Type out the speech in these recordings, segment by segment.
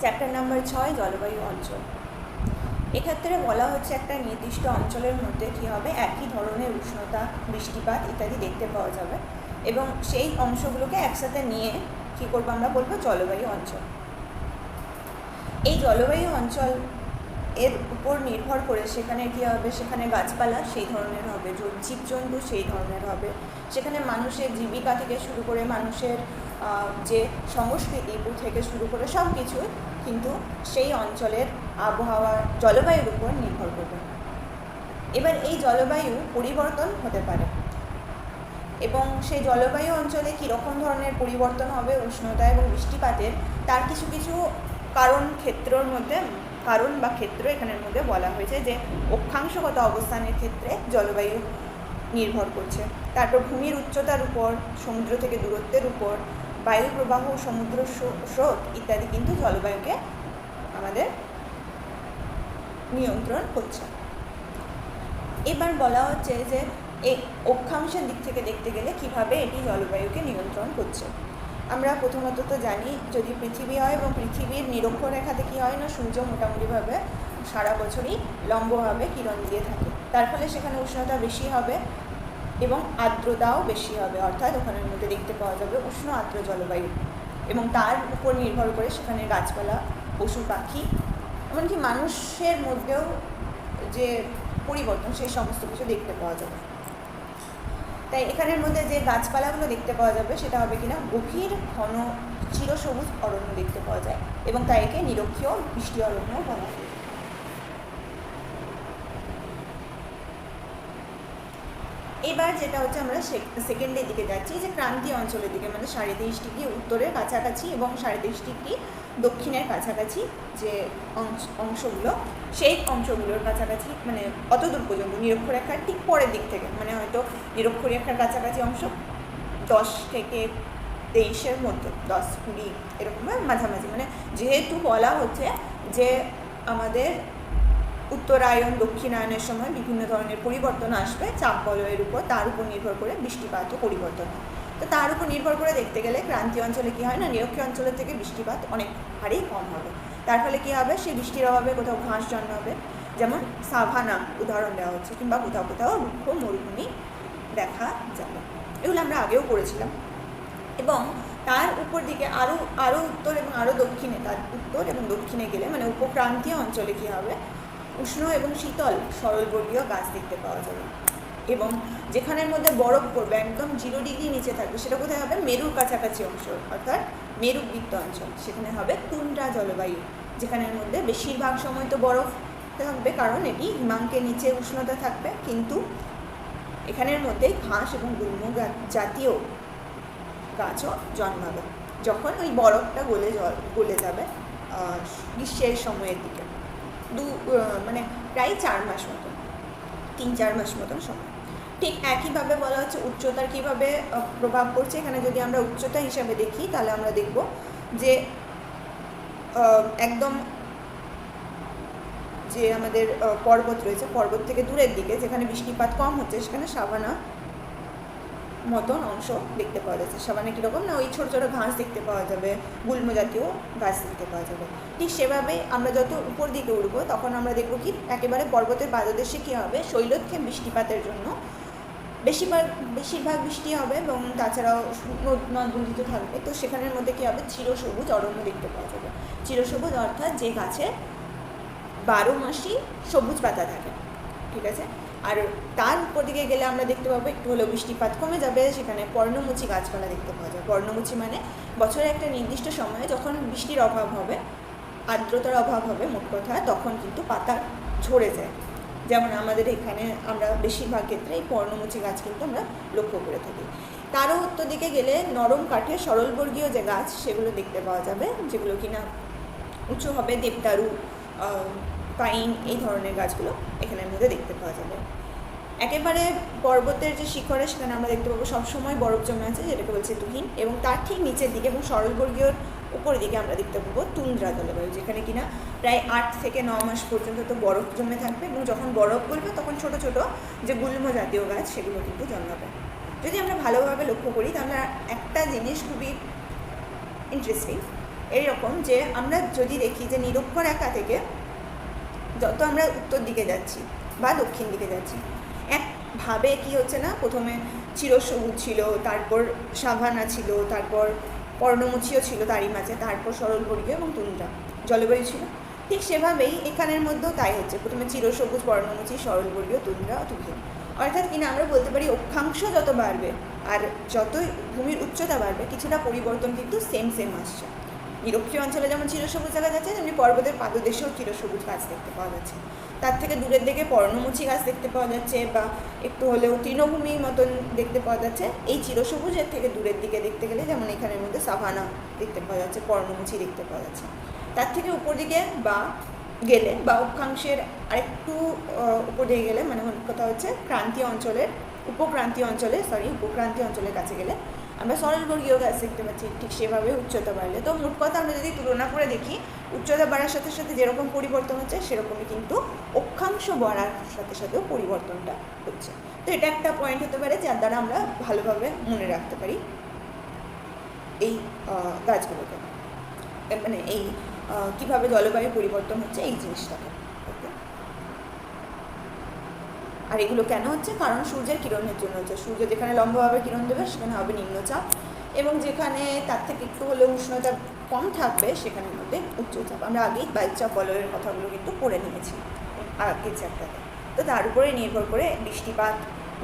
Chapter number 6 জলবায়ু অঞ্চল। এক্ষেত্রে বলা হচ্ছে একটা নির্দিষ্ট অঞ্চলের মধ্যে কী হবে, একই ধরনের উষ্ণতা, বৃষ্টিপাত ইত্যাদি দেখতে পাওয়া যাবে এবং সেই অংশগুলোকে একসাথে নিয়ে কী করবো আমরা বলবো জলবায়ু অঞ্চল। এই জলবায়ু অঞ্চল এর উপর নির্ভর করে সেখানে কী হবে, সেখানে গাছপালা সেই ধরনের হবে, জীবজন্তু সেই ধরনের হবে, সেখানে মানুষের জীবিকা থেকে শুরু করে মানুষের যে সংস্কৃতি থেকে শুরু করে সব কিছু কিন্তু সেই অঞ্চলের আবহাওয়া জলবায়ুর উপর নির্ভর করবে। এবার এই জলবায়ু পরিবর্তন হতে পারে এবং সেই জলবায়ু অঞ্চলে কীরকম ধরনের পরিবর্তন হবে উষ্ণতা এবং বৃষ্টিপাতের, তার কিছু কিছু কারণ বা ক্ষেত্র এখানের মধ্যে বলা হয়েছে যে অক্ষাংশগত অবস্থানের ক্ষেত্রে জলবায়ু নির্ভর করছে, তারপর ভূমির উচ্চতার উপর, সমুদ্র থেকে দূরত্বের উপর, বায়ু প্রবাহ, সমুদ্র স্রোত ইত্যাদি কিন্তু জলবায়ুকে আমাদের নিয়ন্ত্রণ করছে। এবার বলা হচ্ছে যে এই অক্ষাংশের দিক থেকে দেখতে গেলে কিভাবে এটি জলবায়ুকে নিয়ন্ত্রণ করছে। আমরা প্রথমত তো জানি যদি পৃথিবী হয় এবং পৃথিবীর নিরক্ষরেখাতে কী হয় না, সূর্য মোটামুটিভাবে সারা বছরই লম্বভাবে কিরণ দিয়ে থাকে, তার ফলে সেখানে উষ্ণতা বেশি হবে এবং আর্দ্রতাও বেশি হবে, অর্থাৎ ওখানের মধ্যে দেখতে পাওয়া যাবে উষ্ণ আর্দ্র জলবায়ু এবং তার উপর নির্ভর করে সেখানে গাছপালা, পশু পাখি, এমনকি মানুষের মধ্যেও যে পরিবর্তন সেই সমস্ত কিছু দেখতে পাওয়া যাবে। তাই এখানের মধ্যে যে গাছপালাগুলো দেখতে পাওয়া যাবে সেটা হবে কিনা গভীর ঘন চিরসবুজ অরণ্য দেখতে পাওয়া যায় এবং তাই একে নিরক্ষীয় বৃষ্টি অরণ্য বলা হয়। এবার যেটা হচ্ছে আমরা সেকেন্ডের দিকে যাচ্ছি, যে ক্রান্তীয় অঞ্চলের দিকে, মানে ৩.৫ ডিগ্রি উত্তরের কাছাকাছি এবং ৩.৫ ডিগ্রি দক্ষিণের কাছাকাছি যে অংশগুলো, সেই অংশগুলোর কাছাকাছি, মানে অতদূর পর্যন্ত নিরক্ষরেখার ঠিক পরের দিক থেকে, মানে হয়তো নিরক্ষরেখার কাছাকাছি অংশ 10 থেকে 23-এর মধ্যে, 10-20 এরকম মাঝামাঝি, মানে যেহেতু বলা হচ্ছে যে আমাদের উত্তরায়ণ দক্ষিণায়নের সময় বিভিন্ন ধরনের পরিবর্তন আসবে চাপ বলয়ের উপর, তার উপর নির্ভর করে বৃষ্টিপাতও পরিবর্তন হয়। তো তার উপর নির্ভর করে দেখতে গেলে ক্রান্তীয় অঞ্চলে কী হয় না, নিরক্ষীয় অঞ্চলের থেকে বৃষ্টিপাত অনেক হারেই কম হবে, তার ফলে কী হবে, সেই বৃষ্টির অভাবে কোথাও ঘাস জন্মাবে, যেমন সাভানা উদাহরণ দেওয়া হচ্ছে, কিংবা কোথাও কোথাও রুক্ষ মরুভূমি দেখা যাবে। এগুলো আমরা আগেও করেছিলাম। এবং তার উপর দিকে আরও উত্তর এবং আরও দক্ষিণে, তার উত্তর এবং দক্ষিণে গেলে মানে উপক্রান্তীয় অঞ্চলে কী হবে, উষ্ণ এবং শীতল সরলবর্গীয় গাছ দেখতে পাওয়া যাবে এবং যেখানের মধ্যে বরফ পড়বে একদম 0 ডিগ্রি নিচে থাকবে, সেটা কোথায় হবে, মেরুর কাছাকাছি অংশ অর্থাৎ মেরুবৃত্ত অঞ্চল, সেখানে হবে তুন্দ্রা জলবায়ু, যেখানের মধ্যে বেশিরভাগ সময় তো বরফ থাকবে কারণ এটি হিমাঙ্কের নিচে উষ্ণতা থাকবে, কিন্তু এখানের মধ্যে ঘাস এবং গুল্ম জাতীয় গাছও জন্মাবে যখন ওই বরফটা গলে যাবে গ্রীষ্মের সময়ের দিকে, মানে প্রায় 4 মাস মতন, 3-4 মাস মতন সময়। ঠিক একইভাবে বলা হচ্ছে উচ্চতার কীভাবে প্রভাব পড়ছে। এখানে যদি আমরা উচ্চতা হিসাবে দেখি তাহলে আমরা দেখব যে একদম যে আমাদের পর্বত রয়েছে, পর্বত থেকে দূরের দিকে যেখানে বৃষ্টিপাত কম হচ্ছে সেখানে সাভানা মতন অংশ দেখতে পাওয়া যাচ্ছে। সাভানা কীরকম না, ওই ছোটো ছোটো ঘাস দেখতে পাওয়া যাবে, গুল্ম জাতীয় গাছ দেখতে পাওয়া যাবে। ঠিক সেভাবে আমরা যত উপর দিকে উঠবো তখন আমরা দেখব কি একেবারে পর্বতের পাদদেশে কী হবে, শৈলক্ষে বৃষ্টিপাতের জন্য বেশিরভাগ বৃষ্টি হবে এবং তাছাড়াও নদ-নদী তো থাকবে, তো সেখানের মধ্যে কী হবে, চিরসবুজ অরণ্য দেখতে পাওয়া যাবে। চিরসবুজ অর্থাৎ যে গাছে 12 মাসই সবুজ পাতা থাকে, ঠিক আছে। আর তার উপর দিকে গেলে আমরা দেখতে পাবো একটু হলেও বৃষ্টিপাত কমে যাবে, সেখানে পর্ণমোচী গাছপালা দেখতে পাওয়া যায়। পর্ণমোচী মানে বছরের একটা নির্দিষ্ট সময়ে যখন বৃষ্টির অভাব হবে, আর্দ্রতার অভাব হবে, মোট কথা তখন কিন্তু পাতা ঝরে যায়। যেমন আমাদের এখানে আমরা বেশিরভাগ ক্ষেত্রে এই পর্ণমোচী গাছ কিন্তু আমরা লক্ষ্য করে থাকি। তারও উত্তর দিকে গেলে নরম কাঠের সরলবর্গীয় যে গাছ সেগুলো দেখতে পাওয়া যাবে, যেগুলো কিনা উঁচু হবে, দেবদারু, পাইন, এই ধরনের গাছগুলো এখানের মধ্যে দেখতে পাওয়া যাবে। একেবারে পর্বতের যে শিখরে সেখানে আমরা দেখতে পাবো সবসময় বরফ জমে আছে, যেটাকে বলছে তুহিন, এবং তার ঠিক নিচের দিকে এবং সরলবর্গীয় উপর দিকে আমরা দেখতে পাবো তুন্দ্রা জলবায়ু, যেখানে কিনা প্রায় 8 থেকে 9 মাস পর্যন্ত তো বরফ জমে থাকবে এবং যখন বরফ গলবে তখন ছোটো ছোটো যে গুল্ম জাতীয় গাছ সেগুলো কিন্তু জন্মাবে। যদি আমরা ভালোভাবে লক্ষ্য করি তাহলে একটা জিনিস খুবই ইন্টারেস্টিং, এইরকম যে আমরা যদি দেখি যে নিরক্ষরেখা থেকে যত আমরা উত্তর দিকে যাচ্ছি বা দক্ষিণ দিকে যাচ্ছি, একভাবে কি হচ্ছে না, প্রথমে চিরসবুজ ছিল, তারপর সাভানা ছিল, তারপর পর্ণমোচীও ছিল তারই মাঝে, তারপর সরলবর্গীয় এবং তুন্দ্রা জলবায়ু ছিল। ঠিক সেভাবেই এখানের মধ্যেও তাই হচ্ছে, প্রথমে চিরসবুজ, পর্ণমোচী, সরলবর্গীয়, তুন্দ্রা, তুহিন। অর্থাৎ কিনা আমরা বলতে পারি অক্ষাংশ যত বাড়বে আর যতই ভূমির উচ্চতা বাড়বে কিছুটা পরিবর্তন কিন্তু সেম আসছে। নিরক্ষীয় অঞ্চলে যেমন চিরসবুজ দেখা যাচ্ছে, তেমনি পর্বতের পাদদেশেও চিরসবুজ গাছ দেখতে পাওয়া যাচ্ছে। তার থেকে দূরের দিকে পর্ণমোচী গাছ দেখতে পাওয়া যাচ্ছে, বা একটু হলেও তৃণভূমির মতন দেখতে পাওয়া যাচ্ছে। এই চিরসবুজের থেকে দূরের দিকে দেখতে গেলে যেমন এখানের মধ্যে সাভানা দেখতে পাওয়া যাচ্ছে, পর্ণমোচী দেখতে পাওয়া যাচ্ছে। তার থেকে উপর দিকে বা গেলে বা অক্ষাংশের আরেকটু উপর দিকে গেলে, মানে কথা হচ্ছে উপক্রান্তীয় অঞ্চলের কাছে গেলে আমরা সরলবর্গীয় গাছ দেখতে পাচ্ছি। ঠিক সেভাবে উচ্চতা বাড়লে, তো মোট কথা আমরা যদি তুলনা করে দেখি, উচ্চতা বাড়ার সাথে সাথে যেরকম পরিবর্তন হচ্ছে সেরকমই কিন্তু অক্ষাংশ বাড়ার সাথে সাথেও পরিবর্তনটা হচ্ছে। তো এটা একটা পয়েন্ট হতে পারে যার দ্বারা আমরা ভালোভাবে মনে রাখতে পারি এই গাছগুলোকে, মানে এই কীভাবে জলবায়ু পরিবর্তন হচ্ছে এই জিনিসটাকে। আর এগুলো কেন হচ্ছে? কারণ সূর্যের কিরণের জন্য হচ্ছে। সূর্য যেখানে লম্বভাবে কিরণ দেবে সেখানে হবে নিম্নচাপ, এবং যেখানে তার থেকে একটু হলেও উষ্ণতা কম থাকবে সেখানের মধ্যে উচ্চচাপ। আমরা আগেই বায়ুচাপ বলয়ের কথাগুলো কিন্তু পড়ে নিয়েছি আগের চ্যাপ্টারে। তো তার উপরে নির্ভর করে বৃষ্টিপাত,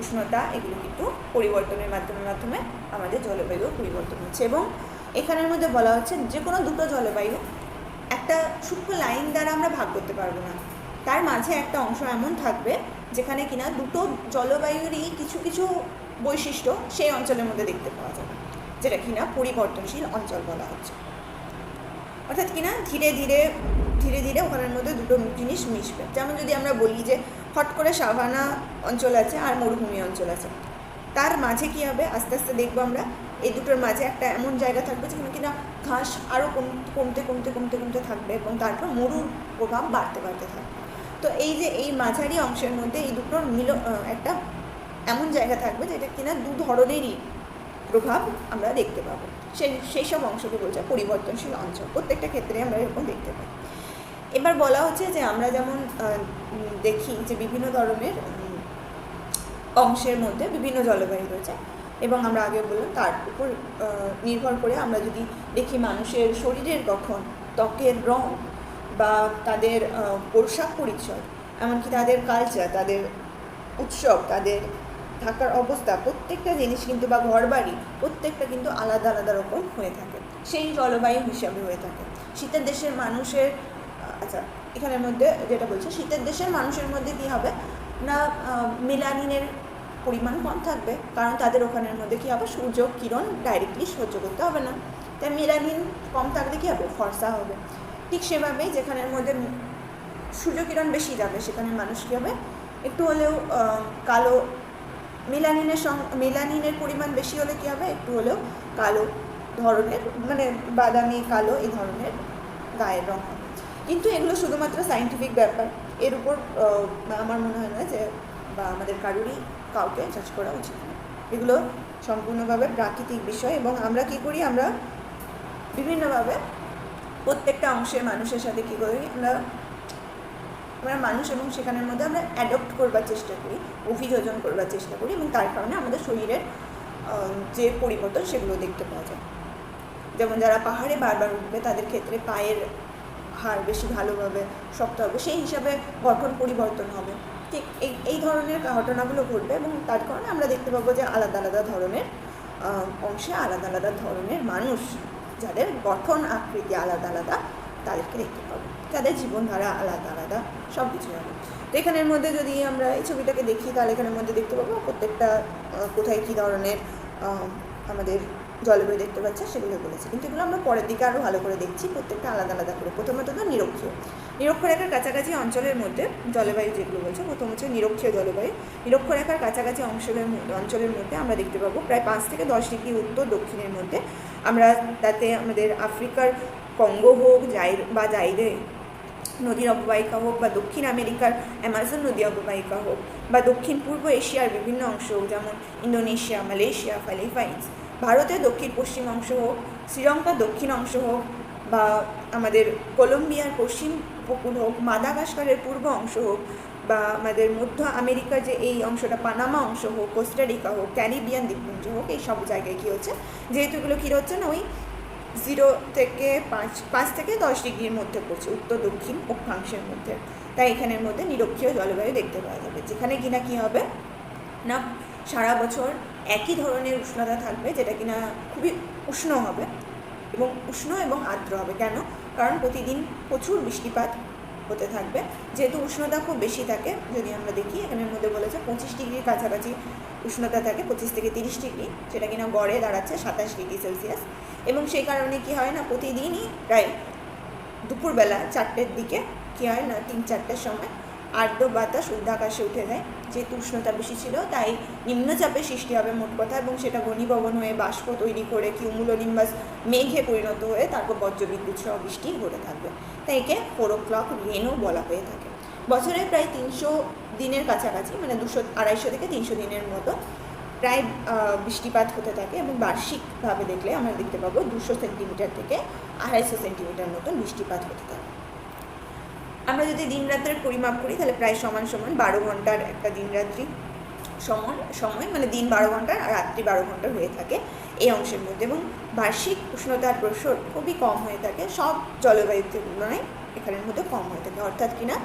উষ্ণতা এগুলো কিন্তু পরিবর্তনের মাধ্যমে আমাদের জলবায়ু পরিবর্তন হচ্ছে। এবং এখানের মধ্যে বলা হচ্ছে যে কোনো দুটো জলবায়ু একটা সূক্ষ্ম লাইন দ্বারা আমরা ভাগ করতে পারবো না, তার মাঝে একটা অংশ এমন থাকবে যেখানে কিনা দুটো জলবায়ুরই কিছু কিছু বৈশিষ্ট্য সেই অঞ্চলের মধ্যে দেখতে পাওয়া যাবে, যেটা কিনা পরিবর্তনশীল অঞ্চল বলা হচ্ছে। অর্থাৎ কিনা ধীরে ধীরে ওখানের মধ্যে দুটো জিনিস মিশবে। যেমন যদি আমরা বলি যে হট করে সাভানা অঞ্চল আছে আর মরুভূমি অঞ্চল আছে, তার মাঝে কী হবে, আস্তে আস্তে দেখবো আমরা এই দুটোর মাঝে একটা এমন জায়গা থাকবে যেখানে কিনা ঘাস আরও কমতে থাকবে, এবং তারপর মরুর প্রভাব বাড়তে থাকবে। তো এই যে এই মাঝারি অংশের মধ্যে এই দুটোর একটা এমন জায়গা থাকবে যেটা কিনা দু ধরনেরই প্রভাব আমরা দেখতে পাবো। সেই সব অংশকে বলছে পরিবর্তনশীল অঞ্চল। প্রত্যেকটা ক্ষেত্রে আমরা এরকম দেখতে পাই। এবার বলা হচ্ছে যে আমরা যেমন দেখি যে বিভিন্ন ধরনের অংশের মধ্যে বিভিন্ন জলবায়ু রয়েছে, এবং আমরা আগে বললাম তার উপর নির্ভর করে আমরা যদি দেখি মানুষের শরীরের গঠন, ত্বকের রং, বা তাদের পোশাক পরিচ্ছদ, এমনকি তাদের কালচার, তাদের উৎসব, তাদের থাকার অবস্থা, প্রত্যেকটা জিনিস কিন্তু, বা ঘরবাড়ি, প্রত্যেকটা কিন্তু আলাদা আলাদা রকম হয়ে থাকে, সেই জলবায়ু হিসাবে হয়ে থাকে। শীতের দেশের মানুষের এখানের মধ্যে যেটা বলছে, শীতের দেশের মানুষের মধ্যে কী হবে না, মেলানিনের পরিমাণ কম থাকবে, কারণ তাদের ওখানের মধ্যে কী হবে, সূর্য কিরণ ডাইরেক্টলি সহ্য করতে হবে না, তাই মেলানিন কম থাকলে কী হবে, ফর্সা হবে। ঠিক সেভাবেই যেখানের মধ্যে সূর্যকিরণ বেশি যাবে সেখানে মানুষ কী হবে, একটু হলেও কালো, মেলানিনের পরিমাণ বেশি হলে কী হবে, একটু হলেও কালো ধরনের, মানে বাদামি কালো এই ধরনের গায়ের রং হবে। কিন্তু এগুলো শুধুমাত্র সায়েন্টিফিক ব্যাপার, এর উপর আমার মনে হয় না যে বা আমাদের কাউকে জাজ করা উচিত না। এগুলো সম্পূর্ণভাবে প্রাকৃতিক বিষয়, এবং আমরা কী করি, আমরা বিভিন্নভাবে প্রত্যেকটা অংশের মানুষের সাথে কী করি, আমরা মানুষ, এবং সেখানের মধ্যে আমরা অ্যাডপ্ট করবার চেষ্টা করি, অভিযোজন করবার চেষ্টা করি, এবং তার কারণে আমাদের শরীরের যে পরিবর্তন সেগুলো দেখতে পাওয়া যায়। যেমন যারা পাহাড়ে বারবার উঠবে তাদের ক্ষেত্রে পায়ের হাড় বেশি ভালোভাবে শক্ত হবে, সেই হিসাবে গঠন পরিবর্তন হবে। ঠিক এই ধরনের ঘটনাগুলো ঘটবে, এবং তার কারণে আমরা দেখতে পাবো যে আলাদা আলাদা ধরনের অংশে আলাদা আলাদা ধরনের মানুষ, যাদের গঠন আকৃতি আলাদা আলাদা, তাদেরকে দেখতে পাবো, তাদের জীবনধারা আলাদা আলাদা, সব কিছু হবে। তো এখানের মধ্যে যদি আমরা এই ছবিটাকে দেখি তাহলে এখানের মধ্যে দেখতে পাবো প্রত্যেকটা কোথায় কী ধরনের আমাদের জলবায়ু দেখতে পাচ্ছে সেগুলো বলেছে, কিন্তু এগুলো আমরা পরের দিকে আরও ভালো করে দেখছি, প্রত্যেকটা আলাদা আলাদা করে। প্রথমত তো নিরক্ষরেখার কাছাকাছি অঞ্চলের মধ্যে জলবায়ু যেগুলো বলছে, প্রথম হচ্ছে নিরক্ষীয় জলবায়ু। নিরক্ষরেখার কাছাকাছি অঞ্চলের মধ্যে আমরা দেখতে পাবো প্রায় 5 থেকে 10 ডিগ্রি উত্তর দক্ষিণের মধ্যে আমরা, তাতে আমাদের আফ্রিকার কঙ্গো হোক, জাইরে নদীর অববাহিকা হোক, বা দক্ষিণ আমেরিকার অ্যামাজন নদী অববাহিকা হোক, বা দক্ষিণ পূর্ব এশিয়ার বিভিন্ন অংশ হোক, যেমন ইন্দোনেশিয়া, মালয়েশিয়া, ফিলিপাইন্স, ভারতের দক্ষিণ পশ্চিম অংশ হোক, শ্রীলঙ্কার দক্ষিণ অংশ হোক, বা আমাদের কলম্বিয়ার পশ্চিম উপকূল হোক, মাদাগাস্কারের পূর্ব অংশ হোক, বা আমাদের মধ্য আমেরিকার যে এই অংশটা পানামা অংশ হোক, কোস্টারিকা হোক, ক্যারিবিয়ান দ্বীপপুঞ্জ হোক, এই সব জায়গায় কী হচ্ছে, যেহেতু এগুলো কী হচ্ছে না ওই 0 থেকে 5 থেকে 10 ডিগ্রির মধ্যে পড়ছে উত্তর দক্ষিণ অক্ষাংশের মধ্যে, তাই এখানের মধ্যে নিরক্ষীয় জলবায়ু দেখতে পাওয়া যাবে, যেখানে কিনা কী হবে না সারা বছর একই ধরনের উষ্ণতা থাকবে, যেটা কিনা খুবই উষ্ণ হবে এবং উষ্ণ এবং আর্দ্র হবে। কেন? কারণ প্রতিদিন প্রচুর বৃষ্টিপাত হতে থাকবে, যেহেতু উষ্ণতা খুব বেশি থাকে। যদি আমরা দেখি এখানের মধ্যে বলেছে 25 ডিগ্রির কাছাকাছি উষ্ণতা থাকে, 25 থেকে 30 ডিগ্রি, যেটা কিনা গড়ে দাঁড়াচ্ছে 27 ডিগ্রি সেলসিয়াস। এবং সেই কারণে কী হয় না প্রতিদিনই প্রায় দুপুরবেলা 4টের দিকে কী হয় না 3-4টের সময় আর্দ্র বাতাস ঊর্ধ্বাকাশে উঠে যায়। যেহেতু উষ্ণতা বেশি ছিল তাই নিম্নচাপের সৃষ্টি হবে মোট কথা, এবং সেটা ঘনীভবন হয়ে বাষ্প তৈরি করে কিউমুলোনিম্বাস মেঘে পরিণত হয়ে তারপর বজ্রবিদ্যুৎ সহ বৃষ্টি ঘটে থাকবে। তাই একে 4 o'clock রেনও বলা হয়ে থাকে। বছরে প্রায় 300 দিনের কাছাকাছি, মানে 200-250 থেকে 300 দিনের মতো প্রায় বৃষ্টিপাত হতে থাকে, এবং বার্ষিকভাবে দেখলে আমরা দেখতে পাবো 200 সেন্টিমিটার থেকে 250 সেন্টিমিটার মতন বৃষ্টিপাত হতে থাকে। আমরা যদি দিন রাত্রের পরিমাপ করি তাহলে প্রায় সমান 12 ঘন্টার একটা দিন রাত্রি সময়, মানে দিন 12 ঘন্টার আর রাত্রি 12 ঘন্টার হয়ে থাকে এই অংশের মধ্যে। এবং বার্ষিক উষ্ণতার প্রসার খুবই কম হয়ে থাকে, সব জলবায়ুর তুলনায় এখানের মধ্যে কম হয়ে থাকে। অর্থাৎ কিনা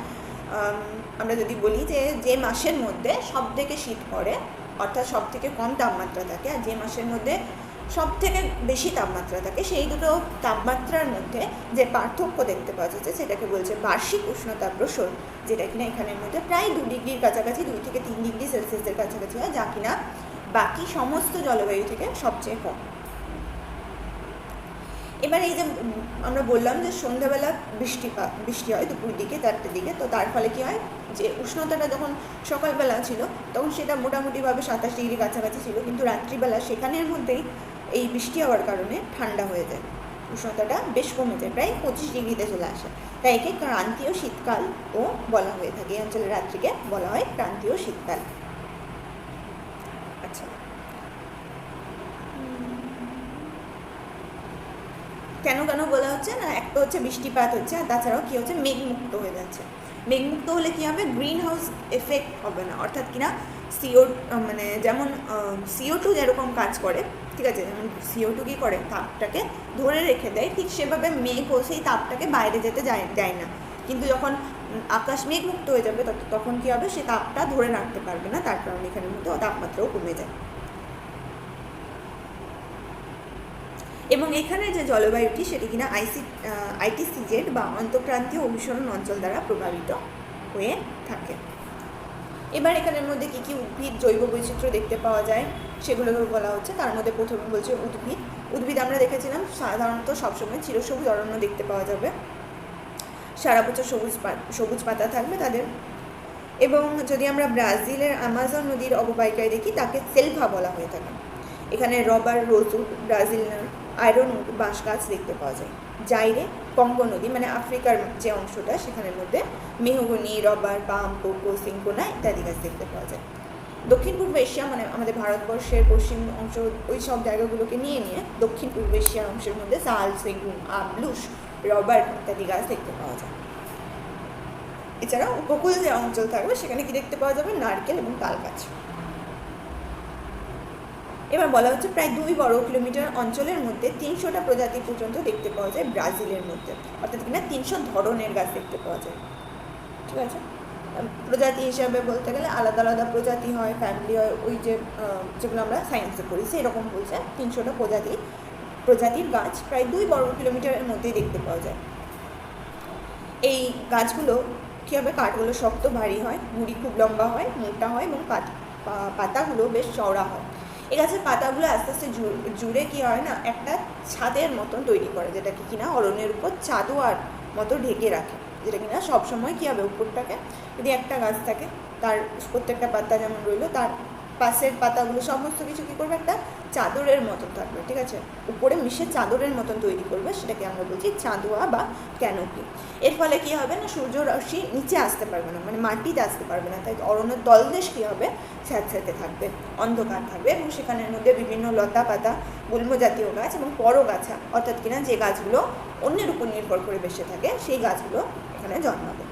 আমরা যদি বলি যে মাসের মধ্যে সব থেকে শীত পড়ে, অর্থাৎ সব থেকে কম তাপমাত্রা থাকে, আর যে মাসের মধ্যে সব থেকে বেশি তাপমাত্রা থাকে, সেই দুটো তাপমাত্রার মধ্যে যে পার্থক্য দেখতে পাওয়া যাচ্ছে সেটাকে বলছে বার্ষিক উষ্ণতা প্রসার, যেটা কিনা এখানের মধ্যে প্রায় 2 ডিগ্রির কাছাকাছি, 2 থেকে 3 ডিগ্রি সেলসিয়াসের কাছাকাছি হয়, যা কিনা বাকি সমস্ত জলবায়ু থেকে সবচেয়ে কম। এবার এই যে আমরা বললাম যে সন্ধ্যাবেলা বৃষ্টি হয় দুপুর দিকে 4টের দিকে, তো তার ফলে কী হয় যে উষ্ণতাটা যখন সকালবেলা ছিল তখন সেটা মোটামুটিভাবে 27 ডিগ্রি কাছাকাছি ছিল, কিন্তু রাত্রিবেলা সেখানের মধ্যেই এই বৃষ্টি হওয়ার কারণে ঠান্ডা হয়ে যায়, উষ্ণতাটা বেশ কমে যায়, প্রায় 25 ডিগ্রিতে চলে আসে। তাই একে ক্রান্তীয় শীতকালও বলা হয়ে থাকে। এই অঞ্চলের রাত্রিকে বলা হয় ক্রান্তীয় শীতকাল। আচ্ছা, কেন বলা হচ্ছে না, একটা হচ্ছে বৃষ্টিপাত হচ্ছে, আর তাছাড়াও কী হচ্ছে মেঘমুক্ত হয়ে যাচ্ছে। মেঘমুক্ত হলে কী হবে, গ্রিন হাউস এফেক্ট হবে না, অর্থাৎ কিনা মানে যেমন CO2 যেরকম কাজ করে, ঠিক আছে, যেমন CO2 কী করে তাপটাকে ধরে রেখে দেয়, ঠিক সেভাবে মেঘও সেই তাপটাকে বাইরে যেতে দেয় না। কিন্তু যখন আকাশ মেঘমুক্ত হয়ে যাবে তখন কী হবে, সে তাপটা ধরে রাখতে পারবে না, তার কারণে এখানের মধ্যে তাপমাত্রাও কমে যায়। এবং এখানে যে জলবায়ুটি সেটি কিনা ITCZ বা আন্তঃক্রান্তীয় অভিসরণ অঞ্চল দ্বারা প্রভাবিত হয়ে থাকে। এবার এখানের মধ্যে কী কী উদ্ভিদ জৈব বৈচিত্র্য দেখতে পাওয়া যায় সেগুলোকে বলা হচ্ছে। তার মধ্যে প্রথমে বলছে উদ্ভিদ আমরা দেখেছিলাম সাধারণত সবসময় চিরসবুজ অরণ্য দেখতে পাওয়া যাবে, সারা বছর সবুজ পাতা থাকবে তাদের। এবং যদি আমরা ব্রাজিলের আমাজন নদীর অববাহিকায় দেখি তাকে সেলভা বলা হয়ে থাকে। এখানে রবার, রোজউড, ব্রাজিলিয়ান আয়রনউড বাঁশ গাছ দেখতে পাওয়া যায়। জাইরে কঙ্গো নদী, মানে আফ্রিকার যে অংশটা, সেখানের মধ্যে মেহগনি, রবার, পাম, কোকো, সিঙ্কোনা ইত্যাদি গাছ দেখতে পাওয়া যায়। দক্ষিণ পূর্ব এশিয়া, মানে আমাদের ভারতবর্ষের পশ্চিম অংশ, ওই সব জায়গাগুলোকে নিয়ে দক্ষিণ পূর্ব এশিয়ার অংশের মধ্যে শাল, সেগুন, আমলুস, রবার ইত্যাদি গাছ দেখতে পাওয়া যায়। এছাড়াও উপকূল যে অঞ্চল থাকবে সেখানে কি দেখতে পাওয়া যাবে, নারকেল এবং তাল গাছ। এবার বলা হচ্ছে প্রায় 2 বর্গ কিলোমিটার অঞ্চলের মধ্যে 300টা প্রজাতি পর্যন্ত দেখতে পাওয়া যায় ব্রাজিলের মধ্যে, অর্থাৎ কিনা 300 ধরনের গাছ দেখতে পাওয়া যায়। ঠিক আছে, প্রজাতি হিসাবে বলতে গেলে আলাদা আলাদা প্রজাতি হয়, ফ্যামিলি হয়, ওই যেগুলো আমরা সায়েন্সে পড়ি সেরকম বলছে। 300টা প্রজাতির গাছ প্রায় 2 বর্গ কিলোমিটারের মধ্যেই দেখতে পাওয়া যায়। এই গাছগুলো কী হবে, কাঠগুলো শক্ত ভারী হয়, মুড়ি খুব লম্বা হয়, মোটা হয়, এবং পাতাগুলো বেশ চওড়া হয়। এই গাছের পাতাগুলো আস্তে আস্তে জুড়ে কী হয় না, একটা ছাদের মতন তৈরি করে, যেটাকে কিনা অরণ্যের উপর চাদোয়ার মতো ঢেকে রাখে, যেটা কিনা সবসময় কী হবে, উপরটাকে যদি একটা গাছ থাকে তার প্রত্যেকটা পাতা যেমন রইলো, তার পাশের পাতাগুলো সমস্ত কিছু কী করবে, একটা চাদরের মতন থাকবে, ঠিক আছে, উপরে মিশে চাদরের মতন তৈরি করবে, সেটাকে আমরা বলছি চাঁদোয়া বা ক্যানোপি। এর ফলে কী হবে না, সূর্য রশ্মি নিচে আসতে পারবে না, মানে মাটিতে আসতে পারবে না, তাই অরণ্যের তলদেশ কী হবে, স্যাঁতস্যাঁতে থাকবে, অন্ধকার থাকবে, এবং সেখানের মধ্যে বিভিন্ন লতা পাতা, গুল্ম জাতীয় গাছ এবং পরগাছা, অর্থাৎ কিনা যে গাছগুলো অন্যের উপর নির্ভর করে বেঁচে থাকে সেই গাছগুলো এখানে জন্মাবে।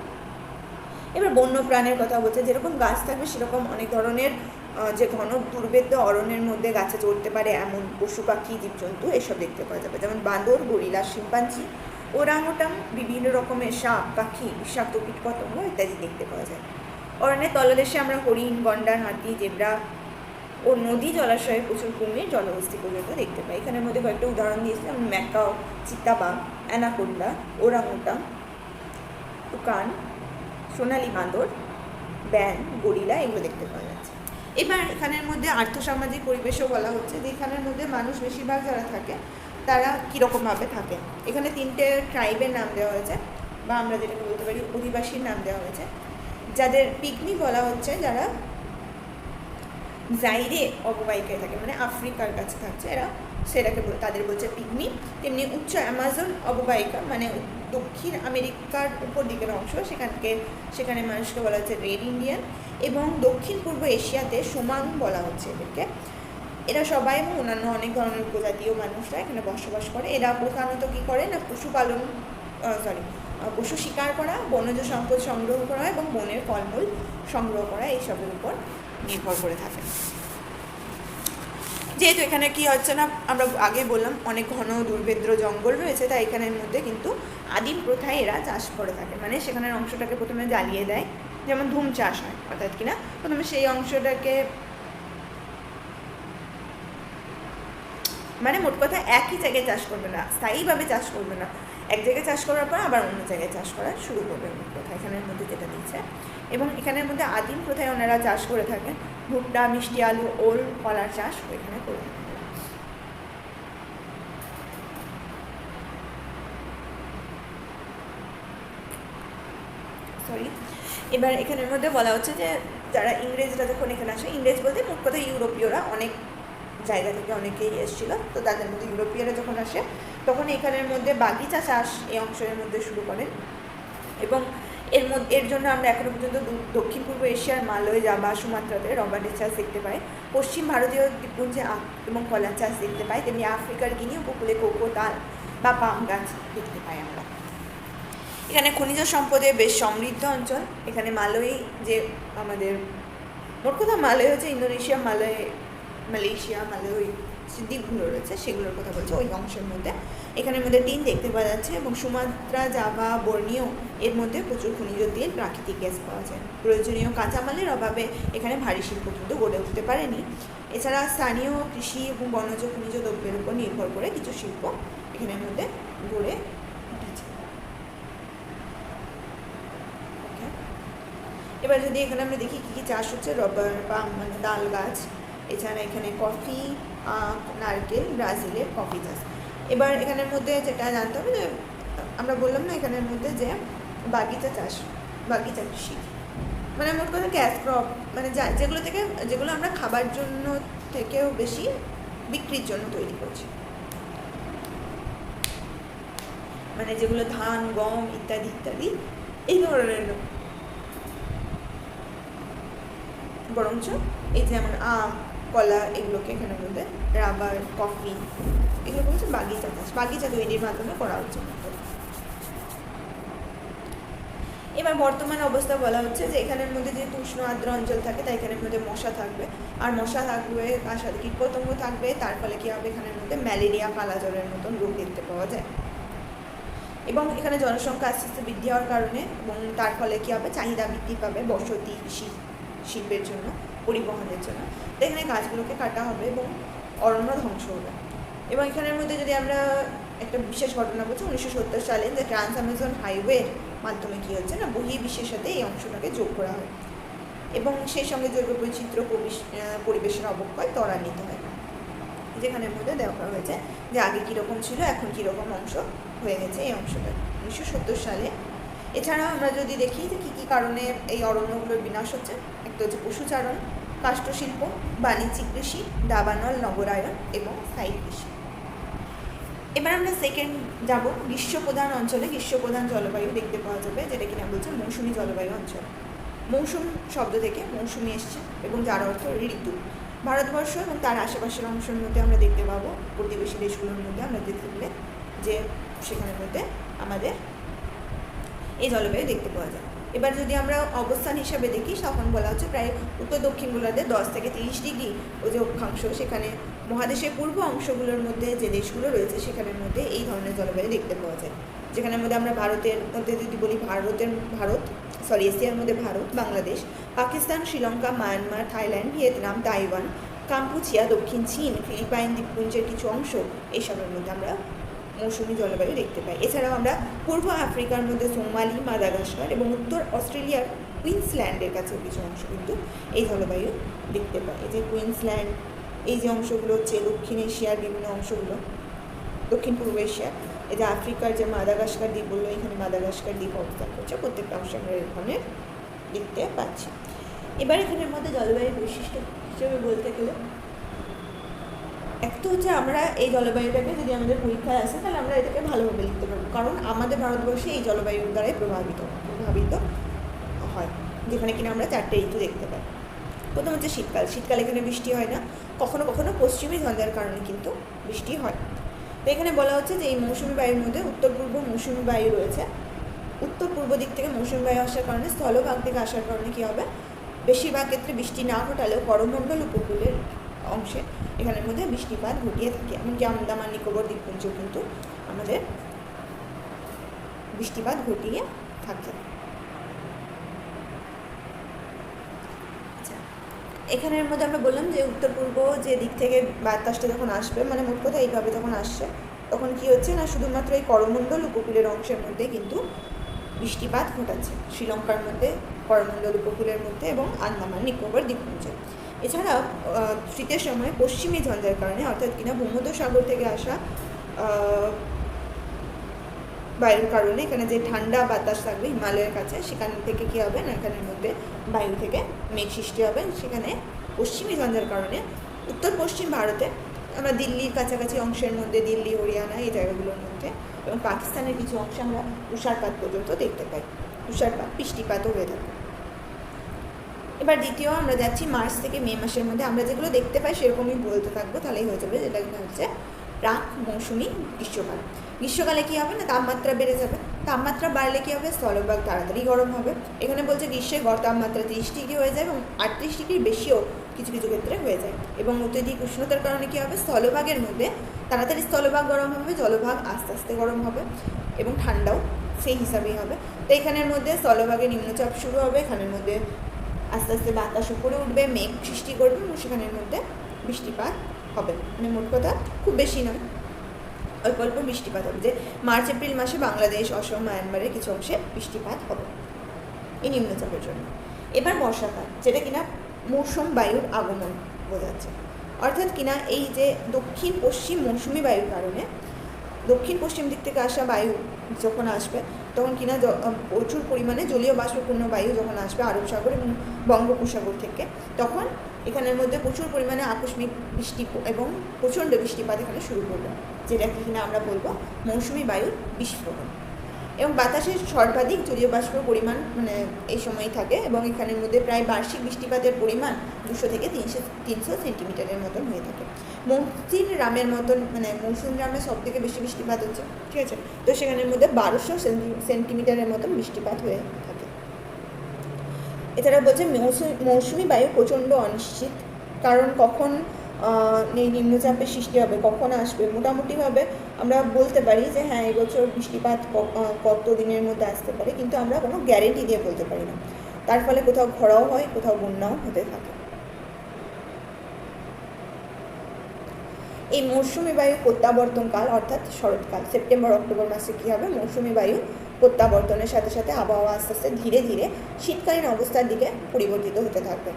এবার বন্য প্রাণের কথা বলছে, যেরকম গাছ থাকবে সেরকম অনেক ধরনের যে ঘন দুর্ভেদ্য অরণ্যের মধ্যে গাছে চড়তে পারে এমন পশু পাখি জীবজন্তু এসব দেখতে পাওয়া যাবে, যেমন বাঁদর, গরিলা, শিম্পাঞ্জি, ওরাংওটাং, বিভিন্ন রকমের সাপ, পাখি, বিষাক্ত কীটপতঙ্গ ইত্যাদি দেখতে পাওয়া যায়। অরণ্যের তলদেশে আমরা হরিণ, গন্ডার, হাতি, জেব্রা ও নদী জলাশয়ে প্রচুর কুমির, জলহস্তী পর্যন্ত দেখতে পাই। এখানের মধ্যে কয়েকটা উদাহরণ দিয়েছি, যেমন ম্যাকাও, চিতাবাঘ, অ্যানাকোন্ডা, ওরাংওটাং, তুকান, সোনালি বাঁদর, ব্যাং, গরিলা, এগুলো দেখতে পাওয়া যাচ্ছে। এবার এখানের মধ্যে আর্থসামাজিক পরিবেশও বলা হচ্ছে, যে এখানের মধ্যে মানুষ বেশিরভাগ যারা থাকে তারা কীরকমভাবে থাকে। এখানে 3টে ট্রাইবের নাম দেওয়া হয়েছে, বা আমরা যেটাকে বলতে পারি অধিবাসীর নাম দেওয়া হয়েছে, যাদের পিগমি বলা হচ্ছে, যারা জাইরে অববাহিকায় থাকে, মানে আফ্রিকার কাছে থাকছে এরা, সেটাকে তাদের বলছে পিগমি। তেমনি উচ্চ অ্যামাজন অববাহিকা, মানে দক্ষিণ আমেরিকার উপর দিকের অংশ, সেখানে মানুষকে বলা হচ্ছে রেড ইন্ডিয়ান, এবং দক্ষিণ পূর্ব এশিয়াতে সোমাং বলা হচ্ছে এদেরকে। এরা সবাই এবং অন্যান্য অনেক ধরনের উপজাতীয় মানুষরা এখানে বসবাস করে। এরা প্রধানত কী করে না, পশু শিকার করা, বনজ সম্পদ সংগ্রহ করা এবং বনের ফলমূল সংগ্রহ করা, এইসবের উপর নির্ভর করে থাকে। যেহেতু এখানে কি হচ্ছে না, আমরা আগে বললাম অনেক ঘন দুর্ভেদ্য জঙ্গল রয়েছে, তাই এখানের মধ্যে কিন্তু আদিম প্রথায় এরা চাষ করে থাকে, মানে সেখানের অংশটাকে প্রথমে জ্বালিয়ে দেয়, যেমন ধুম চাষ হয়, অর্থাৎ কিনা প্রথমে সেই অংশটাকে, মানে মোট কথা একই জায়গায় চাষ করবে না, স্থায়ীভাবে চাষ করবে না, এক জায়গায় চাষ করার পর আবার অন্য জায়গায় চাষ করা শুরু করবে, মোট কথা এখানের মধ্যে যেটা দিচ্ছে। এবং এখানের মধ্যে আদিম প্রথায় ওনারা চাষ করে থাকেন ভুট্টা, মিষ্টি আলু, ওল, কলার চাষ এখানে করে থাকেন। এবার এখানের মধ্যে বলা হচ্ছে যে যারা ইংরেজরা যখন এখানে আসে, ইংরেজ বলতে মোট কথা ইউরোপীয়রা অনেক জায়গা থেকে অনেকেই এসেছিল, তো তাদের মধ্যে ইউরোপীয়রা যখন আসে তখন এখানের মধ্যে বাগিচা চাষ এই অংশের মধ্যে শুরু করেন, এবং এর জন্য আমরা এখনো পর্যন্ত দক্ষিণ পূর্ব এশিয়ার মালয়, জাভা, সুমাত্রাতে রবারের চাষ দেখতে পাই, পশ্চিম ভারতীয় দ্বীপপুঞ্জে আখ এবং কলার চাষ দেখতে পাই, তেমনি আফ্রিকার গিনি উপকূলে কোকো, তাল বা পাম গাছ দেখতে পাই আমরা। এখানে খনিজ সম্পদে বেশ সমৃদ্ধ অঞ্চল। এখানে মালয়, যে আমাদের মোট কথা মালয় হচ্ছে ইন্দোনেশিয়া, মালয়েশিয়া, মালয় যে দ্বীপগুলো রয়েছে সেগুলোর কথা বলছে, ওই অংশের মধ্যে এখানের মধ্যে টিন দেখতে পাওয়া যাচ্ছে, এবং সুমাত্রা, জাভা, বর্নিও এর মধ্যে প্রচুর খনিজ তেল, প্রাকৃতিক গ্যাস পাওয়া যায়। প্রয়োজনীয় কাঁচামালের অভাবে এখানে ভারী শিল্প কিন্তু গড়ে উঠতে পারেনি। এছাড়া স্থানীয় কৃষি এবং বনজ খনিজ দ্রব্যের উপর নির্ভর করে কিছু শিল্প এখানের মধ্যে গড়ে উঠেছে। এবার যদি এখানে আমরা দেখি কী কী চাষ হচ্ছে, রবার, পাম মানে তাল গাছ, এছাড়া এখানে কফি, আখ, নারকেল, ব্রাজিলের কফি চাষ। এবার এখানের মধ্যে যেটা জানতে হবে, যে আমরা বললাম না এখানের মধ্যে যে বাগিচা কৃষি, মানে মোট কথা ক্যাশ ক্রপ, মানে যেগুলো আমরা খাবার জন্য থেকেও বেশি বিক্রির জন্য তৈরি করছি, মানে যেগুলো ধান, গম ইত্যাদি ইত্যাদি এই ধরনের, বরঞ্চ এই যেমন আম, কলা, এগুলোকে এখানের মধ্যে রাবার, কফি, এগুলো বলছে বাগিচা তৈরির মাধ্যমে করা হচ্ছে। এবার বর্তমান অবস্থা বলা হচ্ছে যে এখানের মধ্যে যেহেতু উষ্ণ আর্দ্র অঞ্চল থাকে, তাই এখানের মধ্যে মশা থাকবে, আর মশা থাকবে তার সাথে কীটপতঙ্গ থাকবে, তার ফলে কী হবে, এখানের মধ্যে ম্যালেরিয়া, কালাজ্বরের মতন রোগ দেখতে পাওয়া যায়। এবং এখানে জনসংখ্যা আস্তে আস্তে বৃদ্ধি হওয়ার কারণে, এবং তার ফলে কী হবে, চাহিদা বৃদ্ধি পাবে বসতি, শিল্পের জন্য, পরিবহনের জন্য, তো এখানে গাছগুলোকে কাটা হবে এবং অরণ্য ধ্বংস হবে। এবং এখানের মধ্যে যদি আমরা একটা বিশেষ ঘটনা বলছি, 1970 সালে যে ট্রান্স অ্যামাজন হাইওয়ের মাধ্যমে কী হচ্ছে না, বহির্বিশ্বের সাথে এই অংশটাকে যোগ করা হয়, এবং সেই সঙ্গে জৈব বৈচিত্র্য, পরিবেশের অবক্ষয় ত্বরান্বিত হয়, যেখানের মধ্যে দেওয়া হয়েছে যে আগে কীরকম ছিল, এখন কীরকম অংশ হয়ে গেছে এই অংশটা 1970 সালে। এছাড়াও আমরা যদি দেখি যে কী কী কারণে এই অরণ্যগুলোর বিনাশ হচ্ছে, একটা হচ্ছে পশুচারণ, কাষ্ঠশিল্প, বাণিজ্যিক কৃষি, দাবানল নগরায়ন এবং স্থায়ী কৃষি। এবার আমরা সেকেন্ড যাব গ্রীষ্মপ্রধান অঞ্চলে। গ্রীষ্মপ্রধান জলবায়ু দেখতে পাওয়া যাবে, যেটা কিনা বলছে মৌসুমী জলবায়ু অঞ্চল। মৌসুম শব্দ থেকে মৌসুমী এসছে এবং যার অর্থ ঋতু। ভারতবর্ষ এবং তার আশেপাশের অংশের মধ্যে আমরা দেখতে পাবো, প্রতিবেশী দেশগুলোর মধ্যে আমরা দেখতে পেলে যে সেখানের মধ্যে আমাদের এই জলবায়ু দেখতে পাওয়া যায়। এবার যদি আমরা অবস্থান হিসাবে দেখি, তখন বলা হচ্ছে প্রায় উত্তর দক্ষিণ গোলার্ধে 10 থেকে 30 ডিগ্রি ও যে অক্ষাংশ, সেখানে মহাদেশের পূর্ব অংশগুলোর মধ্যে যে দেশগুলো রয়েছে সেখানের মধ্যে এই ধরনের জলবায়ু দেখতে পাওয়া যায়। যেখানের মধ্যে আমরা ভারতের মধ্যে যদি বলি, এশিয়ার মধ্যে Bharat, Bangladesh, Pakistan, Sri Lanka, Myanmar, Thailand, Vietnam, Taiwan, Kampuchea, দক্ষিণ চীন, ফিলিপাইন দ্বীপপুঞ্জের কিছু অংশ, এইসবের মধ্যে আমরা মৌসুমী জলবায়ু দেখতে পাই। এছাড়াও আমরা পূর্ব আফ্রিকার মধ্যে সোমালি, মাদাগাস্কার এবং উত্তর অস্ট্রেলিয়ার কুইন্সল্যান্ডের কাছে কিছু অংশ কিন্তু এই জলবায়ু দেখতে পাই। এই যে কুইন্সল্যান্ড, এই যে অংশগুলো হচ্ছে দক্ষিণ এশিয়ার বিভিন্ন অংশগুলো, দক্ষিণ পূর্ব এশিয়ার। এই যে আফ্রিকার যে মাদাগাস্কার দ্বীপ বললো, এখানে মাদাগাস্কার দ্বীপ অবস্থান করছে, প্রত্যেকটা অংশে আমরা এই ধরনের দেখতে পাচ্ছি। এবার এখানের মধ্যে জলবায়ুর বৈশিষ্ট্য হিসেবে বলতে গেলে, এক তো হচ্ছে আমরা এই জলবায়ুটাকে যদি আমাদের পরীক্ষায় আসে তাহলে আমরা এটাকে ভালোভাবে লিখতে পারবো, কারণ আমাদের ভারতবর্ষে এই জলবায়ুর দ্বারাই প্রভাবিত হয়, যেখানে কিনা আমরা 4টে ঋতু দেখতে পাই। প্রথম হচ্ছে শীতকাল। শীতকালে এখানে বৃষ্টি হয় না, কখনো কখনো পশ্চিমী ঝঞ্ঝার কারণে কিন্তু বৃষ্টি হয়। তো এখানে বলা হচ্ছে যে এই মৌসুমী বায়ুর মধ্যে উত্তর পূর্ব মৌসুমী বায়ু রয়েছে। উত্তর পূর্ব দিক থেকে মৌসুমী বায়ু আসার কারণে, স্থলভাগ থেকে আসার কারণে কী হবে, বেশিরভাগ ক্ষেত্রে বৃষ্টি না ঘটালেও করমণ্ডল উপকূলের অংশে এখানের মধ্যে বৃষ্টিপাত ঘটিয়ে থাকে। এমনকি আন্দামান নিকোবর দ্বীপপুঞ্জেও কিন্তু আমাদের বৃষ্টিপাত ঘটিয়ে থাকে। আচ্ছা, এখানের মধ্যে আমরা বললাম যে উত্তর পূর্ব যে দিক থেকে বাতাসটা যখন আসবে, মানে মোট কথা এইভাবে যখন আসছে, তখন কি হচ্ছে না, শুধুমাত্র এই করমণ্ডল উপকূলের অংশের মধ্যে কিন্তু বৃষ্টিপাত ঘটাচ্ছে, শ্রীলঙ্কার মধ্যে, করমণ্ডল উপকূলের মধ্যে এবং আন্দামান নিকোবর দ্বীপপুঞ্জে। এছাড়াও শীতের সময় পশ্চিমী ঝঞ্ঝার কারণে, অর্থাৎ কিনা ভূমধ্যসাগর থেকে আসা বায়ুর কারণে, এখানে যে ঠান্ডা বাতাস থাকবে হিমালয়ের কাছে, সেখান থেকে কী হবে না, এখানের মধ্যে বায়ু থেকে মেঘ সৃষ্টি হবে। সেখানে পশ্চিমী ঝঞ্ঝার কারণে উত্তর পশ্চিম ভারতে আমরা দিল্লির কাছাকাছি অংশের মধ্যে, দিল্লি, হরিয়ানা, এই জায়গাগুলোর মধ্যে এবং পাকিস্তানের কিছু অংশে আমরা তুষারপাত পর্যন্ত দেখতে পাই। তুষারপাত, বৃষ্টিপাতও হয়ে থাকে। এবার দ্বিতীয় আমরা যাচ্ছি মার্চ থেকে মে মাসের মধ্যে। আমরা যেগুলো দেখতে পাই সেরকমই বলতে থাকবো, তাহলেই হয়ে যাবে। যেটা কিনা হচ্ছে প্রাক মৌসুমি গ্রীষ্মকাল। গ্রীষ্মকালে কী হবে না, তাপমাত্রা বেড়ে যাবে। তাপমাত্রা বাড়লে কী হবে, স্থলভাগ তাড়াতাড়ি গরম হবে। এখানে বলছে গ্রীষ্মের গড় তাপমাত্রা 30 ডিগ্রি হয়ে যায় এবং 38 ডিগ্রির বেশিও কিছু কিছু ক্ষেত্রে হয়ে যায়। এবং অত্যধিক উষ্ণতার কারণে কী হবে, স্থলভাগের মধ্যে তাড়াতাড়ি স্থলভাগ গরম হবে, জলভাগ আস্তে আস্তে গরম হবে এবং ঠান্ডাও সেই হিসাবেই হবে। তো এখানের মধ্যে স্থলভাগে নিম্নচাপ শুরু হবে, এখানের মধ্যে আস্তে আস্তে বাতাস উপরে উঠবে, মেঘ সৃষ্টি করবে এবং সেখানের মধ্যে বৃষ্টিপাত হবে। মানে মোট কথা খুব বেশি নয়, অল্প অল্প বৃষ্টিপাত হবে। যে মার্চ এপ্রিল মাসে বাংলাদেশ, অসম, মায়ানমারের কিছু অংশে বৃষ্টিপাত হবে এই নিম্নচাপের জন্য। এবার বর্ষাকাল, যেটা কিনা মৌসুম বায়ুর আগমন বোঝাচ্ছে। অর্থাৎ কিনা এই যে দক্ষিণ পশ্চিম মৌসুমি বায়ুর কারণে দক্ষিণ পশ্চিম দিক থেকে আসা বায়ু যখন আসবে, তখন কিনা প্রচুর পরিমাণে জলীয় বাষ্পপূর্ণ বায়ু যখন আসবে আরব সাগর এবং বঙ্গোপসাগর থেকে, তখন এখানের মধ্যে প্রচুর পরিমাণে আকস্মিক বৃষ্টি এবং প্রচণ্ড বৃষ্টিপাত এখানে শুরু করবে, যেটা কিনা আমরা বলবো মৌসুমি বায়ুর বিস্ফোরণ। এবং বাতাসের সর্বাধিক জলীয় বাষ্পের পরিমাণ মানে এই সময়ই থাকে এবং এখানের মধ্যে প্রায় বার্ষিক বৃষ্টিপাতের পরিমাণ 200 থেকে 300 সেন্টিমিটারের মতন হয়ে থাকে। মৌসুম রামের মতন, মানে মৌসুম রামে সব থেকে বেশি বৃষ্টিপাত হচ্ছে, ঠিক আছে। তো সেখানের মধ্যে 1200 সেন্টিমিটারের মতন বৃষ্টিপাত হয়ে থাকে। এছাড়া বলছে মৌসুমি বায়ু প্রচণ্ড অনিশ্চিত, কারণ কখন এই নিম্নচাপের সৃষ্টি হবে, কখন আসবে, মোটামুটিভাবে আমরা বলতে পারি যে হ্যাঁ এবছর বৃষ্টিপাত কত দিনের মধ্যে আসতে পারে, কিন্তু আমরা কোনো গ্যারেন্টি দিয়ে বলতে পারি না। তার ফলে কোথাও খরাও হয়, কোথাও বন্যাও হতে থাকে। এই মৌসুমি বায়ু প্রত্যাবর্তনকাল অর্থাৎ শরৎকাল, সেপ্টেম্বর অক্টোবর মাসে কী হবে, মৌসুমি বায়ু প্রত্যাবর্তনের সাথে সাথে আবহাওয়া আস্তে আস্তে ধীরে ধীরে শীতকালীন অবস্থার দিকে পরিবর্তিত হতে থাকবে।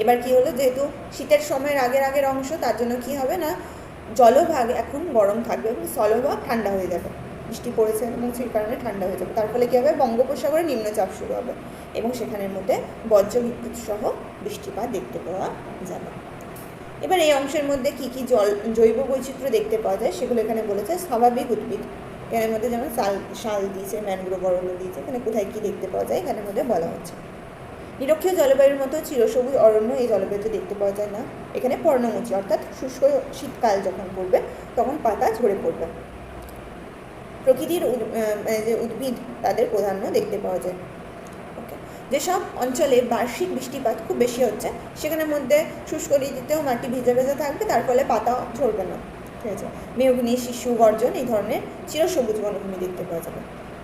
এবার কি হলো, যেহেতু শীতের সময়ের আগের অংশ, তার জন্য কি হবে না, জলভাগ এখন গরম থাকবে এবং স্থলভাগ ঠান্ডা হয়ে যাবে। বৃষ্টি পড়েছে এবং সেই কারণে ঠান্ডা হয়ে যাবে। তার ফলে কী হবে, বঙ্গোপসাগরে নিম্নচাপ শুরু হবে এবং সেখানের মধ্যে বজ্রবিদ্যুৎ সহ বৃষ্টিপাত দেখতে পাওয়া যাবে। এবার এই অংশের মধ্যে কী কী জৈব বৈচিত্র্য দেখতে পাওয়া যায় সেগুলো এখানে বলেছে। স্বাভাবিক উদ্ভিদ এখানের মধ্যে যেমন শাল দিয়েছে, ম্যানগ্রোভ অরণ্য দিয়েছে, এখানে কোথায় কী দেখতে পাওয়া যায় এখানের মধ্যে বলা হচ্ছে। নিরক্ষীয় জলবায়ুর মতো চিরসবুজ অরণ্য এই জলবায়ুতে দেখতে পাওয়া যায় না। এখানে পর্ণমোচী অর্থাৎ শুষ্ক শীতকাল যখন পড়বে তখন পাতা ঝরে পড়বে। প্রকৃতির যে উদ্ভিদ তাদের প্রাধান্য দেখতে পাওয়া যায়। যেসব অঞ্চলে বার্ষিক বৃষ্টিপাত খুব বেশি হচ্ছে সেখানের মধ্যে শুষ্ক ঋতুতেও মাটি ভেজা ভেজা থাকবে, তার ফলে পাতা ঝরবে না, ঠিক আছে। মেহগিনি, শিশু, গর্জন এই ধরনের চিরসবুজ বনভূমি দেখতে পাওয়া যাবে।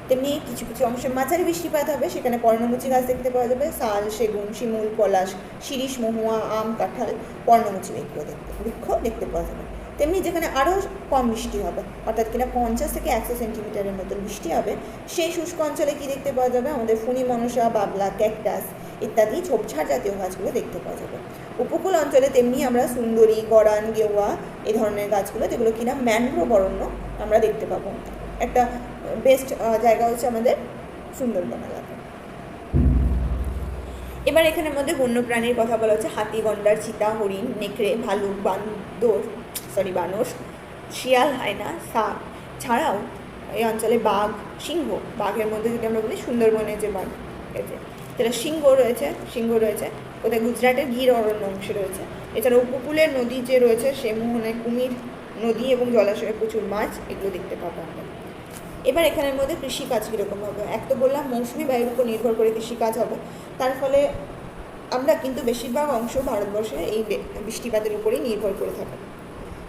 তেমনি কিছু কিছু অংশে মাঝারি বৃষ্টিপাত হবে, সেখানে পর্ণমোচী গাছ দেখতে পাওয়া যাবে। শাল, সেগুন, শিমুল, পলাশ, শিরীষ, মহুয়া, আম, কাঁঠাল, পর্ণমোচী বৃক্ষ দেখতে পাওয়া যাবে। তেমনি যেখানে আরও কম বৃষ্টি হবে, অর্থাৎ কিনা 50 থেকে 100 সেন্টিমিটারের মতন বৃষ্টি হবে, সেই শুষ্ক অঞ্চলে কী দেখতে পাওয়া যাবে? আমাদের ফণি, মনসা, বাবলা, ক্যাকটাস ইত্যাদি ঝোপঝাড় জাতীয় গাছগুলো দেখতে পাওয়া যাবে। উপকূল অঞ্চলে তেমনি আমরা সুন্দরী, গরান, গেওয়া এই ধরনের গাছগুলো, যেগুলো কিনা ম্যানগ্রোভ অরণ্য আমরা দেখতে পাবো। একটা বেস্ট জায়গা হচ্ছে আমাদের সুন্দরবন এলাকা। এবার এখানের মধ্যে বন্যপ্রাণীর কথা বলা হচ্ছে। হাতি, গন্ডার, চিতা, হরিণ, নেকড়ে, ভালুক, বানর, শিয়াল, হায়না, সাপ ছাড়াও এই অঞ্চলে বাঘ, সিংহ। বাঘের মধ্যে যদি আমরা বলি সুন্দরবনে যে বাঘ রয়েছে সেটা সিংহ রয়েছে। কোথায় গুজরাটের গির অরণ্য অংশে রয়েছে। এছাড়া উপকূলের নদী যে রয়েছে সে মোহনায় কুমির, নদী এবং জলাশয়ে প্রচুর মাছ, এগুলো দেখতে পাবো আমরা। এবার এখানের মধ্যে কৃষিকাজ কীরকম হবে? এক তো বললাম মৌসুমি বায়ুর উপর নির্ভর করে কৃষিকাজ হবে, তার ফলে আমরা কিন্তু বেশিরভাগ অংশ ভারতবর্ষে এই বৃষ্টিপাতের উপরেই নির্ভর করে থাকে।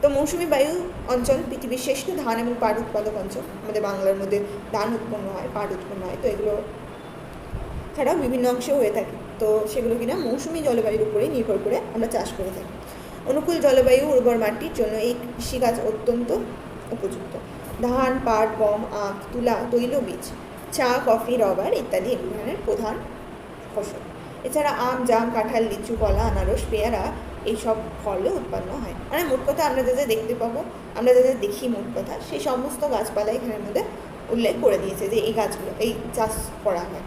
তো মৌসুমি বায়ু অঞ্চল পৃথিবীর শ্রেষ্ঠ ধান এবং পাট উৎপাদক অঞ্চল। আমাদের বাংলার মধ্যে ধান উৎপন্ন হয়, পাট উৎপন্ন হয়, তো এগুলো ছাড়াও বিভিন্ন অংশে হয়ে থাকে। তো সেগুলো কিনা মৌসুমি জলবায়ুর উপরেই নির্ভর করে আমরা চাষ করে থাকি। অনুকূল জলবায়ু, উর্বর মাটির জন্য এই কৃষিকাজ অত্যন্ত উপযুক্ত। ধান, পাট, গম, আখ, তুলা, তৈলবীজ, চা, কফি, রবার ইত্যাদি এই ধরনের প্রধান ফসল। এছাড়া আম, জাম, কাঁঠাল, লিচু, কলা, আনারস, পেয়ারা এইসব ফলও উৎপন্ন হয়। মানে মোট কথা আমরা যা যা দেখতে পাবো, আমরা যা যা দেখি মোট কথা, সেই সমস্ত গাছপালা এখানের মধ্যে উল্লেখ করে দিয়েছে যে এই গাছগুলো এই চাষ করা হয়,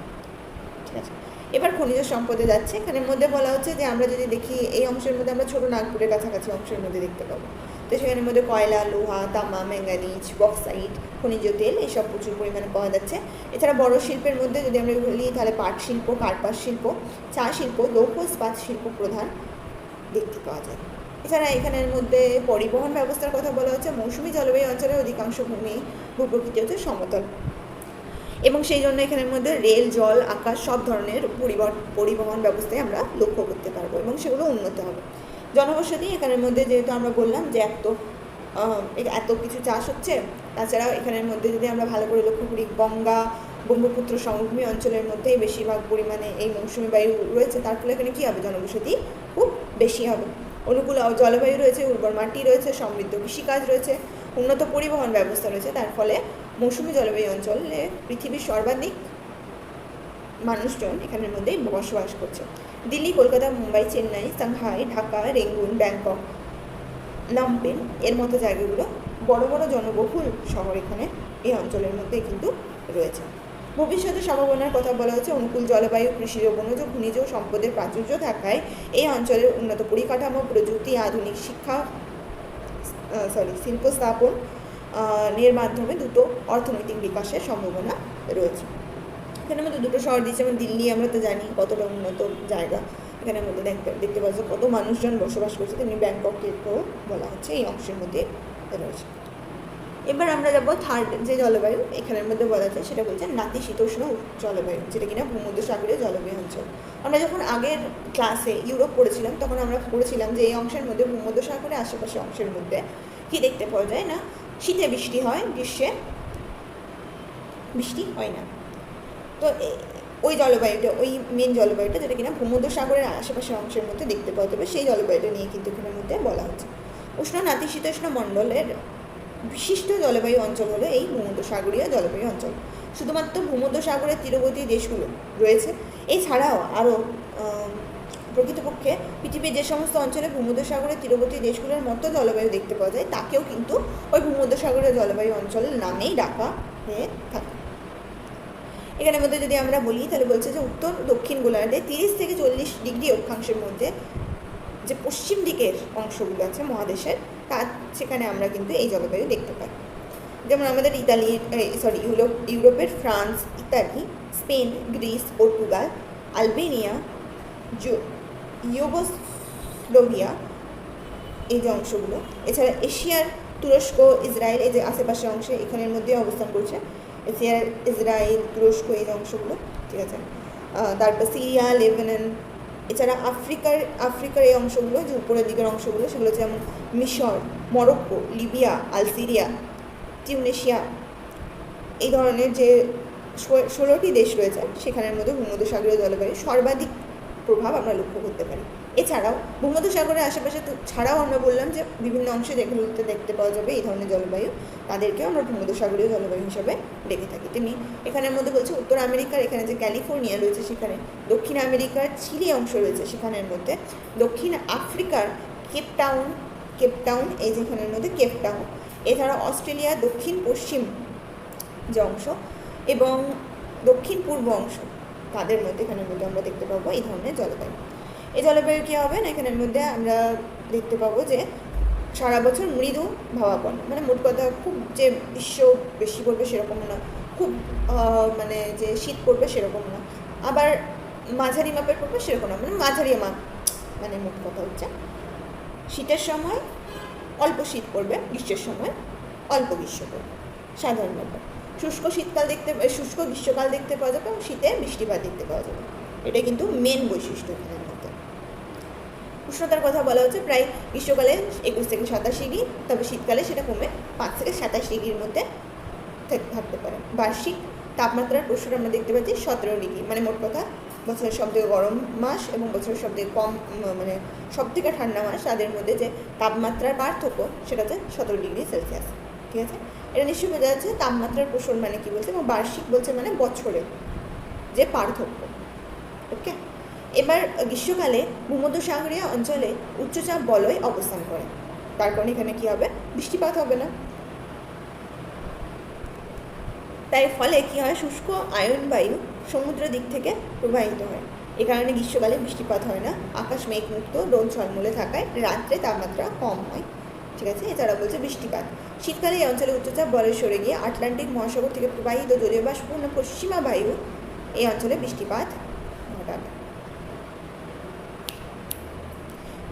ঠিক আছে। এবার খনিজ সম্পদে যাচ্ছে। এখানের মধ্যে বলা হচ্ছে যে আমরা যদি দেখি এই অংশের মধ্যে আমরা ছোটো নাগপুরের কাছাকাছি অংশের মধ্যে দেখতে পাবো। তো সেখানের মধ্যে কয়লা, লোহা, তামা, ম্যাঙ্গানিজ, বক্সাইট, খনিজ তেল এসব প্রচুর পরিমাণে পাওয়া যাচ্ছে। এছাড়া বড় শিল্পের মধ্যে যদি আমরা বলি তাহলে পাট শিল্প, কার্পাস শিল্প, চা শিল্প, লৌহ ইস্পাত শিল্প প্রধান দেখতে পাওয়া যায়। এছাড়া এখানের মধ্যে পরিবহন ব্যবস্থার কথা বলা হচ্ছে। মৌসুমি জলবায়ু অঞ্চলের অধিকাংশ ভূপ্রকৃতি হচ্ছে সমতল, এবং সেই জন্য এখানের মধ্যে রেল, জল, আকাশ সব ধরনের পরিবহন ব্যবস্থায় আমরা লক্ষ্য করতে পারবো এবং সেগুলো উন্নত হবে। জনবসতি এখানের মধ্যে যেহেতু আমরা বললাম যে এত কিছু চাষ হচ্ছে, তাছাড়াও এখানের মধ্যে যদি আমরা ভালো করে লক্ষ্য করি ব্রহ্মপুত্র সমভূমি অঞ্চলের মধ্যেই বেশিরভাগ পরিমাণে এই মৌসুমি বায়ু রয়েছে, তার ফলে এখানে কী হবে? জনবসতি খুব বেশি হবে। অনুকূল জলবায়ু রয়েছে, উর্বর মাটি রয়েছে, সমৃদ্ধ কৃষিকাজ রয়েছে, উন্নত পরিবহন ব্যবস্থা রয়েছে, তার ফলে মৌসুমি জলবায়ু অঞ্চলে পৃথিবীর সর্বাধিক মানুষজন এখানের মধ্যেই বসবাস করছে। Delhi, Kolkata, Mumbai, Chennai, Shanghai, Dhaka, Rangoon, Bangkok, Phnom Penh এর মতো জায়গাগুলো বড় বড় জনবহুল শহর এখানে এই অঞ্চলের মধ্যে কিন্তু রয়েছে। ভবিষ্যতে সম্ভাবনার কথা বলা হচ্ছে। অনুকূল জলবায়ু, কৃষিজ, বনজ, খনিজ সম্পদের প্রাচুর্য থাকায় এই অঞ্চলের উন্নত পরিকাঠামো, প্রযুক্তি, আধুনিক শিল্প স্থাপন এর মাধ্যমে দ্রুত অর্থনৈতিক বিকাশের সম্ভাবনা রয়েছে। এখানের মধ্যে দুটো শহর দিয়েছে, যেমন দিল্লি আমরা তো জানি কতটা উন্নত জায়গা, এখানের মধ্যে দেখতে পাচ্ছি কত মানুষজন বসবাস করছে, তেমনি ব্যাংককেও বলা হচ্ছে এই অংশের মধ্যে রয়েছে। এবার আমরা যাবো থার্ড যে জলবায়ু এখানের মধ্যে বলা হচ্ছে, সেটা বলছে নাতিশীতোষ্ণ জলবায়ু, যেটা কিনা ভূমধ্যসাগরীয় জলবায়ু অঞ্চল। আমরা যখন আগের ক্লাসে ইউরোপ পড়েছিলাম তখন আমরা পড়েছিলাম যে এই অংশের মধ্যে ভূমধ্যসাগরের আশেপাশে অংশের মধ্যে কী দেখতে পাওয়া যায় না, শীতে বৃষ্টি হয়, গ্রীষ্মে বৃষ্টি হয় না। তো ওই জলবায়ুটা, ওই মেন জলবায়ুটা যেটা কিনা ভূমধ্যসাগরের আশেপাশের অংশের মধ্যে দেখতে পাওয়া যাবে, সেই জলবায়ুটা নিয়ে কিন্তু এখানের মধ্যে বলা হচ্ছে। উষ্ণ নাতিশীতোষ্ণ মণ্ডলের বিশিষ্ট জলবায়ু অঞ্চল হলো এই ভূমধ্যসাগরীয় জলবায়ু অঞ্চল। শুধুমাত্র ভূমধ্যসাগরের তীরবর্তী দেশগুলো রয়েছে, এছাড়াও আরও প্রকৃতপক্ষে পৃথিবীর যে সমস্ত অঞ্চলে ভূমধ্যসাগরের তীরবর্তী দেশগুলোর মতো জলবায়ু দেখতে পাওয়া যায় তাকেও কিন্তু ওই ভূমধ্যসাগরীয় জলবায়ু অঞ্চলের নামেই ডাকা হয়ে থাকে। এখানের মধ্যে যদি আমরা বলি তাহলে বলছে যে উত্তর দক্ষিণ গোলার্ধে 30 থেকে 40 ডিগ্রি অক্ষাংশের মধ্যে যে পশ্চিম দিকের অংশগুলো আছে মহাদেশের, তার সেখানে আমরা কিন্তু এই জলবায়ু দেখতে পাই। যেমন আমাদের ইউরোপের France, Italy, Spain, Greece, Portugal, Albania, Yugoslavia, এই যে অংশগুলো, এছাড়া এশিয়ার তুরস্ক, ইসরায়েল, এই যে আশেপাশের অংশে এখানের মধ্যে অবস্থান করছে এশিয়ার ইসরায়েল, তুরস্ক, এই অংশগুলো, ঠিক আছে। তারপর সিরিয়া, লেবানন, এছাড়া আফ্রিকার এই অংশগুলো, যে উপরের দিকের অংশগুলো, সেগুলো যেমন মিশর, মরক্কো, লিবিয়া, আলজেরিয়া, টিউনেশিয়া, এই ধরনের যে 16টি দেশ রয়েছে সেখানের মধ্যে ভূমধ্যসাগরীয় জলবায়ুর সর্বাধিক প্রভাব আমরা লক্ষ্য করতে পারি। এছাড়াও ভূমধ্যসাগরের আশেপাশে ছাড়াও আমরা বললাম যে বিভিন্ন অংশে যেগুলোতে দেখতে পাওয়া যাবে এই ধরনের জলবায়ু, তাদেরকেও আমরা ভূমধ্যসাগরীয় জলবায়ু হিসাবে দেখে থাকি। তেমনি এখানের মধ্যে বলছে উত্তর আমেরিকার এখানে যে ক্যালিফোর্নিয়া রয়েছে সেখানে, দক্ষিণ আমেরিকার চিলি অংশ রয়েছে সেখানের মধ্যে, দক্ষিণ আফ্রিকার কেপটাউন, এই যেখানের মধ্যে কেপটাউন, এছাড়া অস্ট্রেলিয়ার দক্ষিণ পশ্চিম যে অংশ এবং দক্ষিণ পূর্ব অংশ, তাদের মধ্যে এখানের মধ্যে আমরা দেখতে পাবো এই ধরনের জলবায়ু। এই জলবায়ু কী হবে না, এখানের মধ্যে আমরা দেখতে পাবো যে সারা বছর মৃদু ভাবাপন্ন, মানে মোট কথা খুব যে গ্রীষ্ম বেশি পড়বে সেরকম না, খুব মানে যে শীত পড়বে সেরকম না, আবার মাঝারি মাপের পড়বে সেরকম না, মানে মাঝারি মাপ, মানে মোট কথা হচ্ছে শীতের সময় অল্প শীত পড়বে, গ্রীষ্মের সময় অল্প গ্রীষ্ম পড়বে, সাধারণ ব্যাপার। শুষ্ক গ্রীষ্মকাল দেখতে পাওয়া যাবে এবং শীতে বৃষ্টিপাত দেখতে পাওয়া যাবে। এটা কিন্তু মেন বৈশিষ্ট্য এখানের মধ্যে। উষ্ণতার কথা বলা হচ্ছে প্রায় গ্রীষ্মকালে 21 থেকে 27 ডিগ্রি, তবে শীতকালে সেটা কমে 5 থেকে 27 ডিগ্রির মধ্যে থাকতে পারে। বার্ষিক তাপমাত্রার প্রসার আমরা দেখতে পাচ্ছি 17 ডিগ্রি, মানে মোট কথা বছরের সবথেকে গরম মাস এবং বছরের সবথেকে কম মানে সবথেকে ঠান্ডা মাস, তাদের মধ্যে যে তাপমাত্রার পার্থক্য সেটা হচ্ছে 17 ডিগ্রি সেলসিয়াস, ঠিক আছে। এটা নিশ্চয়ই বোঝা যাচ্ছে তাপমাত্রার প্রসার মানে কি বলছে, এবং বার্ষিক বলছে মানে বছরে যে পার্থক্য, ওকে। এবার গ্রীষ্মকালে ভূমধ্যসাগরীয় অঞ্চলে উচ্চচাপ বলয় অবস্থান করে, তার কারণে এখানে কী হবে, বৃষ্টিপাত হবে না। তাই ফলে কী হয়, শুষ্ক আয়ন বায়ু সমুদ্র দিক থেকে প্রবাহিত হয়, এ কারণে গ্রীষ্মকালে বৃষ্টিপাত হয় না, আকাশ মেঘমুক্ত, রোদ ঝলমলে থাকায় রাত্রে তাপমাত্রা কম হয়, ঠিক আছে। এছাড়া বলছে বৃষ্টিপাত শীতকালে এই অঞ্চলে উচ্চচাপ বলয় সরে গিয়ে আটলান্টিক মহাসাগর থেকে প্রবাহিত জলীয় বাষ্পপূর্ণ পশ্চিমা বায়ু এই অঞ্চলে বৃষ্টিপাত ঘটাবে।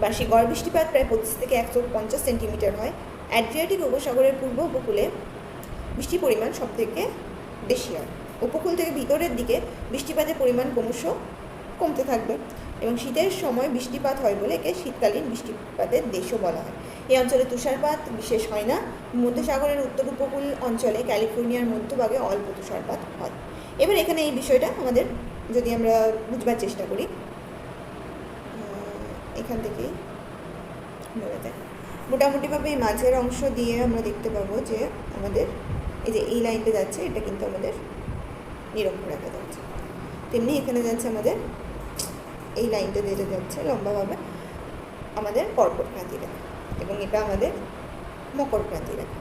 বার্ষিক গড় বৃষ্টিপাত প্রায় 25 থেকে 150 সেন্টিমিটার হয়। অ্যাড্রিয়াটিক উপসাগরের পূর্ব উপকূলে বৃষ্টির পরিমাণ সব থেকে বেশি হয়, উপকূল থেকে ভিতরের দিকে বৃষ্টিপাতের পরিমাণ ক্রমশ কমতে থাকবে এবং শীতের সময় বৃষ্টিপাত হয় বলে একে শীতকালীন বৃষ্টিপাতের দেশও বলা হয়। এই অঞ্চলে তুষারপাত বিশেষ হয় না। মধ্যসাগরের উত্তর উপকূল অঞ্চলে ক্যালিফোর্নিয়ার মধ্যভাগে অল্প তুষারপাত হয়। এবার এখানে এই বিষয়টা আমাদের যদি আমরা বুঝবার চেষ্টা করি, এখান থেকেই বলা যায় মোটামুটিভাবে এই মাঝের অংশ দিয়ে আমরা দেখতে পাবো যে আমাদের এই যে এই লাইনটা যাচ্ছে এটা কিন্তু আমাদের নিরক্ষরেখা যাচ্ছে, তেমনি এখানে যাচ্ছে আমাদের এই লাইনটা যেটা যাচ্ছে লম্বাভাবে আমাদের কর্কটক্রান্তি রেখা, এবং এটা আমাদের মকরক্রান্তি রেখা।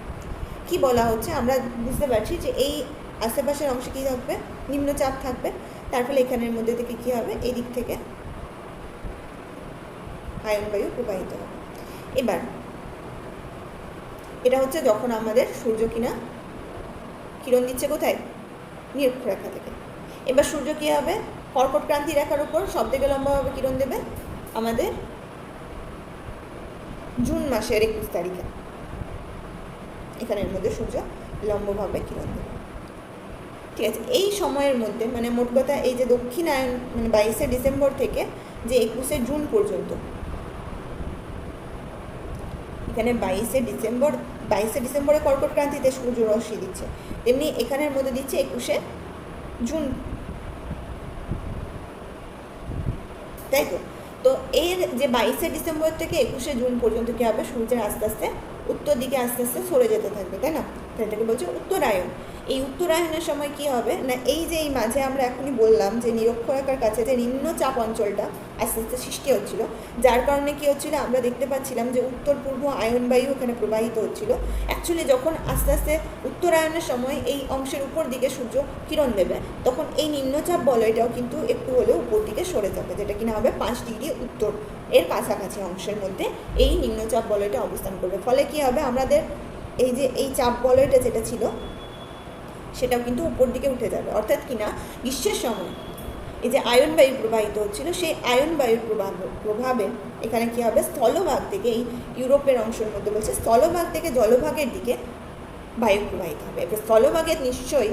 কী বলা হচ্ছে আমরা বুঝতে পারছি যে এই আশেপাশের অংশে কী থাকবে, নিম্নচাপ থাকবে, তার ফলে এখানের মধ্যে থেকে কী হবে, এই দিক থেকে আয়ন বায়ু প্রবাহিত হবে। এবার এটা হচ্ছে যখন আমাদের সূর্য কিরণ দিচ্ছে কোথায়, নিরক্ষরেখা থেকে। এবার সূর্য কী হবে, কর্কটক্রান্তি রেখার উপর সব থেকে লম্বাভাবে কিরণ দেবে আমাদের জুন মাসের 21 তারিখে, এখানের মধ্যে সূর্য লম্বভাবে কিরণ দেবে, ঠিক আছে। এই সময়ের মধ্যে মানে মোট কথা এই যে দক্ষিণায়ন মানে 22শে ডিসেম্বর থেকে যে 21শে জুন পর্যন্ত, এখানে 22শে ডিসেম্বরে কর্কটক্রান্তিতে সূর্য রশ্মি দিচ্ছে, তেমনি এখানের মধ্যে দিচ্ছে 21শে জুন, তাই তো। তো এর যে 22শে ডিসেম্বর থেকে 21শে জুন পর্যন্ত কী হবে, সূর্যের আস্তে আস্তে উত্তর দিকে আস্তে আস্তে সরে যেতে থাকবে, তাই না, এটাকে বলছে উত্তরায়ণ। এই উত্তরায়ণের সময় কি হবে না, এই যে এই মাঝে আমরা এখনই বললাম যে নিরক্ষরেখার কাছে যে নিম্নচাপ অঞ্চলটা আস্তে আস্তে সৃষ্টি হচ্ছিল, যার কারণে কি হচ্ছিল আমরা দেখতে পাচ্ছিলাম যে উত্তর পূর্ব আয়ন বায়ু ওখানে প্রবাহিত হচ্ছিল। অ্যাকচুয়ালি যখন আস্তে আস্তে উত্তরায়ণের সময় এই অংশের উপর দিকে সূর্য কিরণ দেবে, তখন এই নিম্নচাপ বলয়টাও কিন্তু একটু হলেও উপর দিকে সরে যাবে, যেটা কিনা হবে 5 ডিগ্রি উত্তর এর কাছাকাছি অংশের মধ্যে এই নিম্নচাপ বলয়টা অবস্থান করবে। ফলে কি হবে, আমাদের এই যে এই চাপ বলয়টা যেটা ছিল সেটাও কিন্তু উপর দিকে উঠে যাবে। অর্থাৎ কিনা গ্রীষ্মের সময় এই যে আয়ন বায়ু প্রবাহিত হচ্ছিল, সেই আয়ন বায়ুর প্রভাবে এখানে কি হবে, স্থলভাগ থেকে এই ইউরোপের অংশের মধ্যে বলছে স্থলভাগ থেকে জলভাগের দিকে বায়ু প্রবাহিত হবে। এবার স্থলভাগের নিশ্চয়ই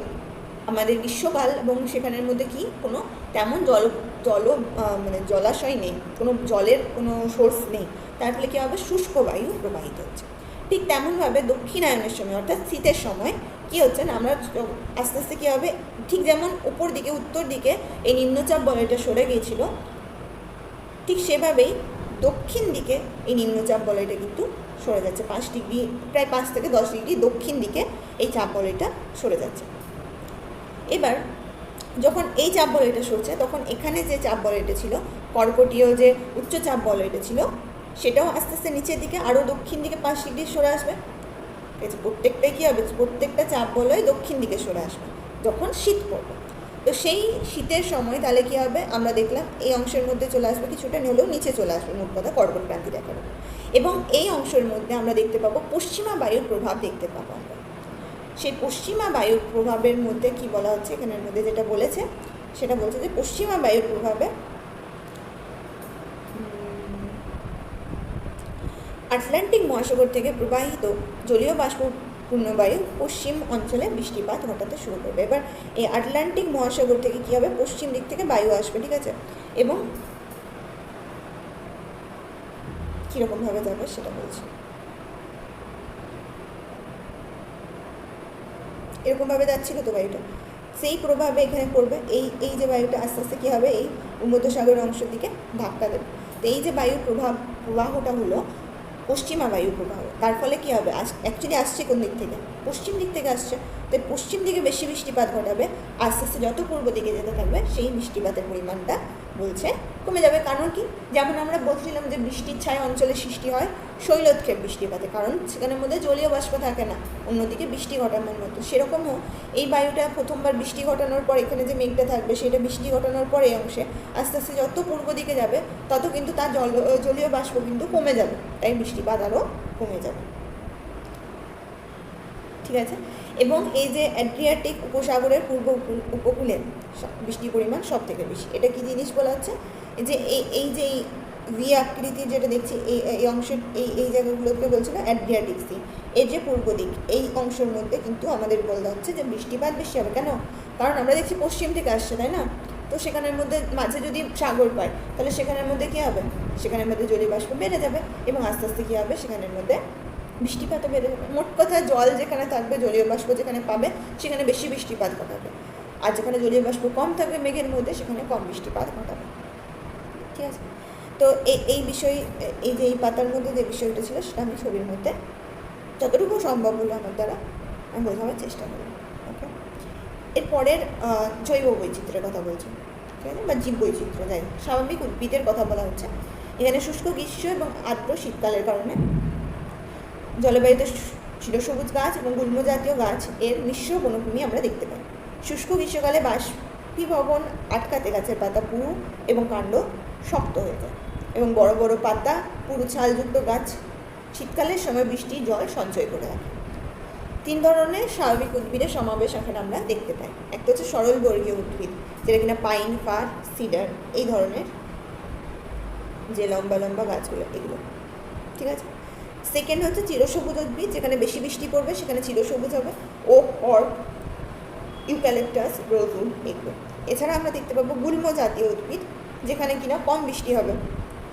আমাদের গ্রীষ্মকাল এবং সেখানের মধ্যে কি কোনো তেমন মানে জলাশয় নেই, কোনো জলের কোনো সোর্স নেই, তার ফলে কী হবে, শুষ্ক বায়ু প্রবাহিত হচ্ছে। ঠিক তেমনভাবে দক্ষিণায়নের সময় অর্থাৎ শীতের সময় কী হচ্ছে না, আমরা আস্তে আস্তে কী হবে, ঠিক যেমন উপর দিকে উত্তর দিকে এই নিম্নচাপ বলয়টা সরে গিয়েছিল, ঠিক সেভাবেই দক্ষিণ দিকে এই নিম্নচাপ বলয়টা কিন্তু সরে যাচ্ছে 5 ডিগ্রি, প্রায় 5 থেকে 10 ডিগ্রি দক্ষিণ দিকে এই চাপ বলয়টা সরে যাচ্ছে। এবার যখন এই চাপ বলয়টা সরছে, তখন এখানে যে চাপ বলয়টা ছিল, কর্কটীয় যে উচ্চ চাপ বলয়টা ছিল, সেটাও আস্তে আস্তে নিচের দিকে আরও দক্ষিণ দিকে 5 ডিগ্রি সরে আসবে। ঠিক আছে, প্রত্যেকটাই কী হবে, প্রত্যেকটা চাপ বলয় দক্ষিণ দিকে সরে আসবে যখন শীত পড়বে। তো সেই শীতের সময় তাহলে কী হবে, আমরা দেখলাম এই অংশের মধ্যে চলে আসবে, কিছুটা হলেও নিচে চলে আসবে মোট কথা কর্কট ক্রান্তি দেখা যাবে। এবং এই অংশের মধ্যে আমরা দেখতে পাবো পশ্চিমা বায়ুর প্রভাব দেখতে পাবো আমরা। সেই পশ্চিমা বায়ুর প্রভাবের মধ্যে কি বলা হচ্ছে, এখানের মধ্যে যেটা বলেছে সেটা বলছে যে পশ্চিমা বায়ুর প্রভাবে আটলান্টিক মহাসাগর থেকে প্রবাহিত জলীয় বাষ্পপূর্ণ বায়ু পশ্চিম অঞ্চলে বৃষ্টিপাত ঘটাতে শুরু করবে। এবার এই আটলান্টিক মহাসাগর থেকে কী হবে, পশ্চিম দিক থেকে বায়ু আসবে, ঠিক আছে, এবং কীরকমভাবে যাবে সেটা বলছি। এরকমভাবে যাচ্ছিল তো বায়ুটা, সেই প্রভাবে এখানে পড়বে। এই যে বায়ুটা আস্তে আস্তে কী হবে, এই ভূমধ্যসাগরের অংশের দিকে ধাক্কা দেবে। তো এই যে বায়ুর প্রবাহটা হলো পশ্চিমা বায়ু প্রবাহ, তার ফলে কী হবে, অ্যাকচুয়ালি আসছে কোন দিক থেকে, পশ্চিম দিক থেকে আসছে, তো পশ্চিম দিকে বেশি বৃষ্টিপাত ঘটাবে। আস্তে আস্তে যত পূর্ব দিকে যেতে থাকবে সেই বৃষ্টিপাতের পরিমাণটা বলছে কমে যাবে। কারণ কি, যেমন আমরা বলছিলাম যে বৃষ্টির ছায়া অঞ্চলে সৃষ্টি হয় শৈলোৎক্ষেপ বৃষ্টিপাতে, কারণ সেখানের মধ্যে জলীয় বাষ্প থাকে না অন্যদিকে বৃষ্টি ঘটানোর মতো। সেরকমও এই বায়ুটা প্রথমবার বৃষ্টি ঘটানোর পর এখানে যে মেঘটা থাকবে সেটা বৃষ্টি ঘটানোর পর এই অংশে আস্তে আস্তে যত পূর্ব দিকে যাবে তত কিন্তু তার জলীয় বাষ্প কিন্তু কমে যাবে, তাই বৃষ্টিপাত আরও কমে যাবে। ঠিক আছে, এবং এই যে অ্যাড্রিয়াটিক উপসাগরের পূর্ব উপকূলে বৃষ্টির পরিমাণ সব থেকে বেশি। এটা কি জিনিস বলা হচ্ছে, যে এই যে ভি আকৃতির যেটা দেখছি এই অংশের এই জায়গাগুলোকে বলছিল অ্যাড্রিয়াটিক সি, এর যে পূর্ব দিক এই অংশের মধ্যে কিন্তু আমাদের বলা হচ্ছে যে বৃষ্টিপাত বেশি হবে। কেন, কারণ আমরা দেখছি পশ্চিম থেকে আসছে, তাই না, তো সেখানের মধ্যে মাঝে যদি সাগর পায় তাহলে সেখানের মধ্যে কী হবে, সেখানের মধ্যে জলীয় বাষ্প বেড়ে যাবে এবং আস্তে আস্তে কী হবে, সেখানের মধ্যে বৃষ্টিপাতও বেড়ে যাবে। মোট কথা জল যেখানে থাকবে, জলীয় বাষ্প যেখানে পাবে সেখানে বেশি বৃষ্টিপাত ঘটাবে, আর যেখানে জলীয় বাষ্প কম থাকবে মেঘের মধ্যে সেখানে কম বৃষ্টিপাত ঘটাবে। ঠিক আছে, তো এই বিষয়, এই যে এই পাতার মধ্যে যে বিষয়টা ছিল সেটা আমি ছবির মধ্যে যতটুকু সম্ভব হলো আমার দ্বারা আমি বোঝানোর চেষ্টা করি। ওকে, এরপরের জৈব বৈচিত্র্যের কথা বলছি, ঠিক আছে, বা জীব বৈচিত্র্য, যাই স্বাভাবিক উদ্ভিদের কথা বলা হচ্ছে। এখানে শুষ্ক গ্রীষ্ম এবং আর্দ্র শীতকালের কারণে জলবায়ুতে চিরসবুজ গাছ এবং গুল্ম জাতীয় গাছ এর মিশ্র বনভূমি আমরা দেখতে পাই। শুষ্ক গ্রীষ্মকালে বাষ্পীভবন আটকাতে গাছের পাতা পুরু এবং কাণ্ড শক্ত হয়ে যায় এবং বড় বড় পাতা পুরু ছালযুক্ত গাছ শীতকালের সময় বৃষ্টির জল সঞ্চয় করে রাখে। 3 ধরনের স্বাভাবিক উদ্ভিদের সমাবেশ এখানে আমরা দেখতে পাই। একটা হচ্ছে সরল বর্গীয় উদ্ভিদ, যেটা কিনা পাইন, ফার, সিডার, এই ধরনের যে লম্বা লম্বা গাছগুলো এগুলো। ঠিক আছে, সেকেন্ড হচ্ছে চিরসবুজ উদ্ভিদ, যেখানে বেশি বৃষ্টি পড়বে সেখানে চিরসবুজ হবে, ওক, অর্ক, ইউক্যালিপটাস, রোজউড এগুলো। এছাড়া আমরা দেখতে পাবো গুল্ম জাতীয় উদ্ভিদ, যেখানে কিনা কম বৃষ্টি হবে।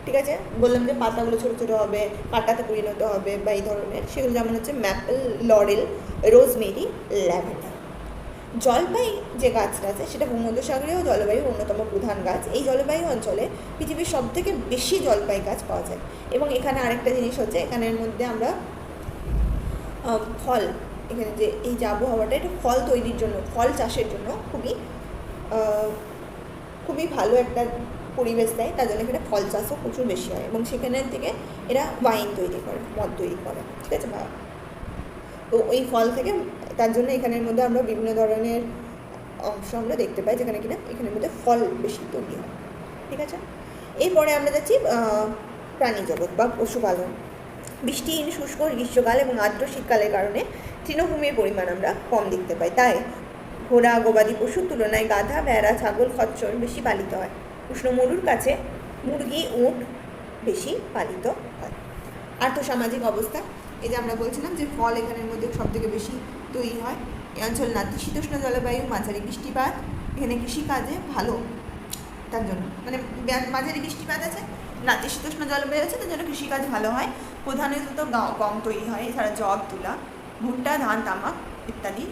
ঠিক আছে, বললাম যে পাতাগুলো ছোটো ছোটো হবে, কাঁটাতে পরিণত হবে বা এই ধরনের, সেগুলো যেমন হচ্ছে ম্যাপল, লরেল, রোজমেরি, ল্যাভেন্ডার। জলপাই যে গাছটা আছে সেটা ভূমধ্যসাগরীয় জলবায়ুর অন্যতম প্রধান গাছ। এই জলবায়ু অঞ্চলে পৃথিবীর সবথেকে বেশি জলপাই গাছ পাওয়া যায়। এবং এখানে আরেকটা জিনিস হচ্ছে, এখানের মধ্যে আমরা ফল এখানে যে এই যে আবহাওয়াটা, এটা ফল তৈরির জন্য, ফল চাষের জন্য খুবই ভালো একটা পরিবেশ দেয়, তার জন্য এখানে ফল চাষও প্রচুর বেশি হয় এবং সেখানের থেকে এরা ওয়াইন তৈরি করে, মদ তৈরি করে, ঠিক আছে। তো ওই ফল থেকে, তার জন্য এখানের মধ্যে আমরা বিভিন্ন ধরনের অংশ আমরা দেখতে পাই যেখানে কিনা এখানের মধ্যে ফল বেশি তৈরি হয়, ঠিক আছে। এরপরে আমরা যাচ্ছি প্রাণী জগৎ বা পশুপালন। বৃষ্টিহীন শুষ্ক গ্রীষ্মকাল এবং আর্দ্র শীতকালের কারণে তৃণভূমির পরিমাণ আমরা কম দেখতে পাই, তাই ঘোড়া গবাদি পশুর তুলনায় গাধা, ভেড়া, ছাগল, খচ্চর বেশি পালিত হয়। উষ্ণ মরুর কাছে মুরগি, উট বেশি পালিত হয়। আর্থসামাজিক অবস্থা, এই যে আমরা বলছিলাম যে ফল এখানের মধ্যে সব থেকে বেশি তৈরি হয়। এই অঞ্চল নাতিশীতোষ্ণ জলবায়ু, মাঝারি বৃষ্টিপাত, এখানে কৃষিকাজে ভালো, তার জন্য মানে মাঝারি বৃষ্টিপাত আছে, নাতিশীতোষ্ণ জলবায়ু আছে, তার জন্য কৃষিকাজ ভালো হয়। প্রধানত গম তৈরি হয়, এছাড়া জব, তুলা, ভুট্টা, ধান, তামাক ইত্যাদি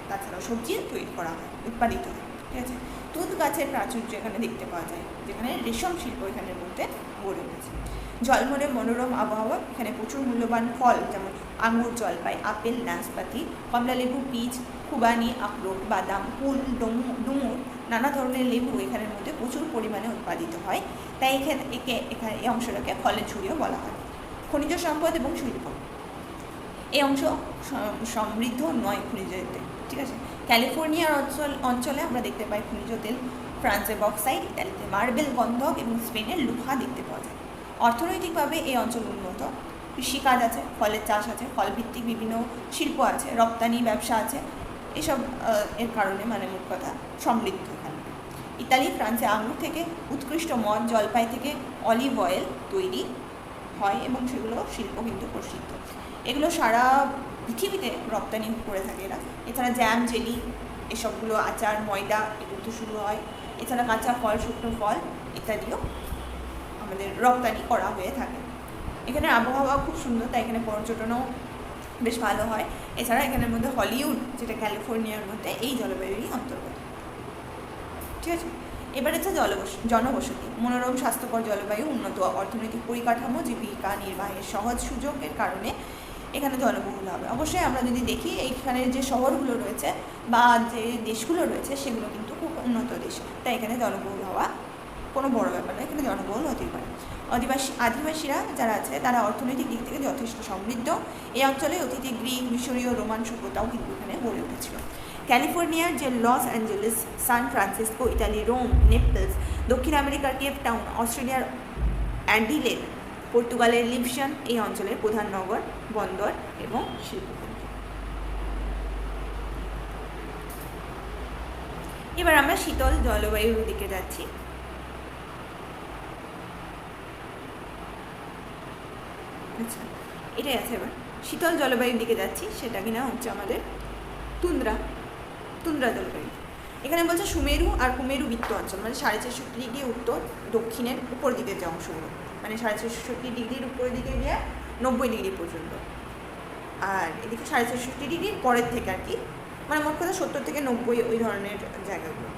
তাছাড়াও সবজি তৈরি করা হয়, উৎপাদিত হয়, ঠিক আছে। তুঁত গাছের প্রাচুর্য এখানে দেখতে পাওয়া যায়, যেখানে রেশম শিল্প এখানের মধ্যে গড়ে উঠেছে। ঝলমলে মনোরম আবহাওয়া, এখানে প্রচুর মূল্যবান ফল যেমন আঙুর, জলপাই, আপেল, নাশপাতি, কমলালেবু, পিচ, খুবানি, আখরোট, বাদাম, কুল, ডুমুর, নানা ধরনের লেবু এখানের মধ্যে প্রচুর পরিমাণে উৎপাদিত হয়, তাই এখানে এই অংশটাকে ফলের ঝুড়িও বলা হয়। খনিজ সম্পদ এবং শিল্প, এই অংশ সমৃদ্ধ নয় খনিজতে, ঠিক আছে। ক্যালিফোর্নিয়ার অঞ্চলে আমরা দেখতে পাই খনিজ তেল, ফ্রান্সে বক্সাইট, ইতালিতে মার্বেল, গন্ধক এবং স্পেনের লুহা দেখতে পাওয়া যায়। অর্থনৈতিকভাবে এই অঞ্চল উন্নত, কৃষিকাজ আছে, ফলের চাষ আছে, ফলভিত্তিক বিভিন্ন শিল্প আছে, রপ্তানি ব্যবসা আছে, এসব এর কারণে মানে মোট কথা সমৃদ্ধ এখানে। ইতালি, ফ্রান্সে আঙুর থেকে উৎকৃষ্ট মদ, জলপাই থেকে অলিভ অয়েল তৈরি হয় এবং সেগুলো শিল্প কিন্তু প্রসিদ্ধ। এগুলো সারা পৃথিবীতে রপ্তানি করে থাকে এরা। এছাড়া জ্যাম, জেলি, এসবগুলো আচার, ময়দা এগুলো তো শুরু হয়। এছাড়া কাঁচা ফল, শুকনো ফল ইত্যাদিও আমাদের রপ্তানি করা হয়ে থাকে। এখানে আবহাওয়া খুব সুন্দর, তাই এখানে পর্যটনও বেশ ভালো হয়। এছাড়া এখানের মধ্যে হলিউড, যেটা ক্যালিফোর্নিয়ার মধ্যে, এই জলবায়ুরই অন্তর্গত, ঠিক আছে। এবার হচ্ছে জনবসতি, মনোরম স্বাস্থ্যকর জলবায়ু, উন্নত অর্থনৈতিক পরিকাঠামো, জীবিকা নির্বাহের সহজ সুযোগের কারণে এখানে জনবহুল হবে। অবশ্যই আমরা যদি দেখি এইখানের যে শহরগুলো রয়েছে বা যে দেশগুলো রয়েছে সেগুলো কিন্তু খুব উন্নত দেশ, তাই এখানে জনবহুল হওয়া কোনো বড় ব্যাপার নয়, এখানে জনবহুল হতেই পারে। আদিবাসীরা যারা আছে তারা অর্থনৈতিক দিক থেকে যথেষ্ট সমৃদ্ধ। এই অঞ্চলে অতীতে গ্রিক, মিশরীয়, রোমান সভ্যতাও কিন্তু এখানে গড়ে উঠেছিল। ক্যালিফোর্নিয়ার যে Los Angeles, San Francisco, Italy Rome, Naples, দক্ষিণ আমেরিকার কেপ টাউন, অস্ট্রেলিয়ার অ্যাডিলেড, পর্তুগালের লিবশন এই অঞ্চলের প্রধান নগর, বন্দর এবং শিল্পকেন্দ্র। এবার আমরা শীতল জলবায়ুর দিকে যাচ্ছি। আচ্ছা, এটাই আছে। এবার শীতল জলবায়ুর দিকে যাচ্ছি, সেটা কিনা হচ্ছে আমাদের তুন্দ্রা জলবায়ু। এখানে বলছে সুমেরু আর কুমেরু বৃত্ত অঞ্চল, মানে 64.5 ডিগ্রি উত্তর দক্ষিণের উপর দিকের যে অংশগুলো, মানে 64.5 ডিগ্রির উপরের দিকে গিয়ে 90 ডিগ্রি পর্যন্ত, আর এদিকে 64.5 ডিগ্রির পরের থেকে আর কি, মানে মোট কথা 70 থেকে 90 ওই ধরনের জায়গাগুলো,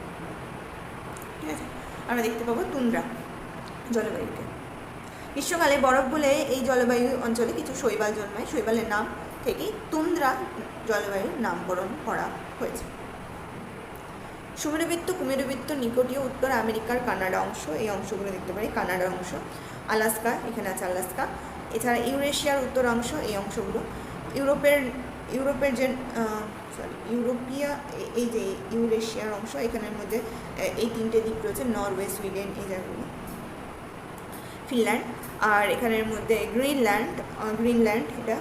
ঠিক আছে। আমরা দেখতে পাবো তুন্দ্রা জলবায়ুকে। গ্রীষ্মকালে বরফ বলে এই জলবায়ু অঞ্চলে কিছু শৈবাল জন্মায়, শৈবালের নাম থেকেই তুন্দ্রা জলবায়ুর নামকরণ করা হয়েছে। সুমেরুবৃত্ত, কুমেরুবৃত্ত নিকটীয় উত্তর আমেরিকার কানাডা অংশ, এই অংশগুলো দেখতে পারি, কানাডা অংশ, আলাস্কা, এখানে আছে আলাস্কা। এছাড়া ইউরেশিয়ার উত্তর অংশ, এই অংশগুলো, ইউরোপের যে এই যে ইউরেশিয়ার অংশ, এখানের মধ্যে এই 3টে দ্বীপ রয়েছে, নরওয়ে, সুইডেন, এই জায়গাগুলো, ফিনল্যান্ড, আর এখানের মধ্যে গ্রিনল্যান্ড এটা,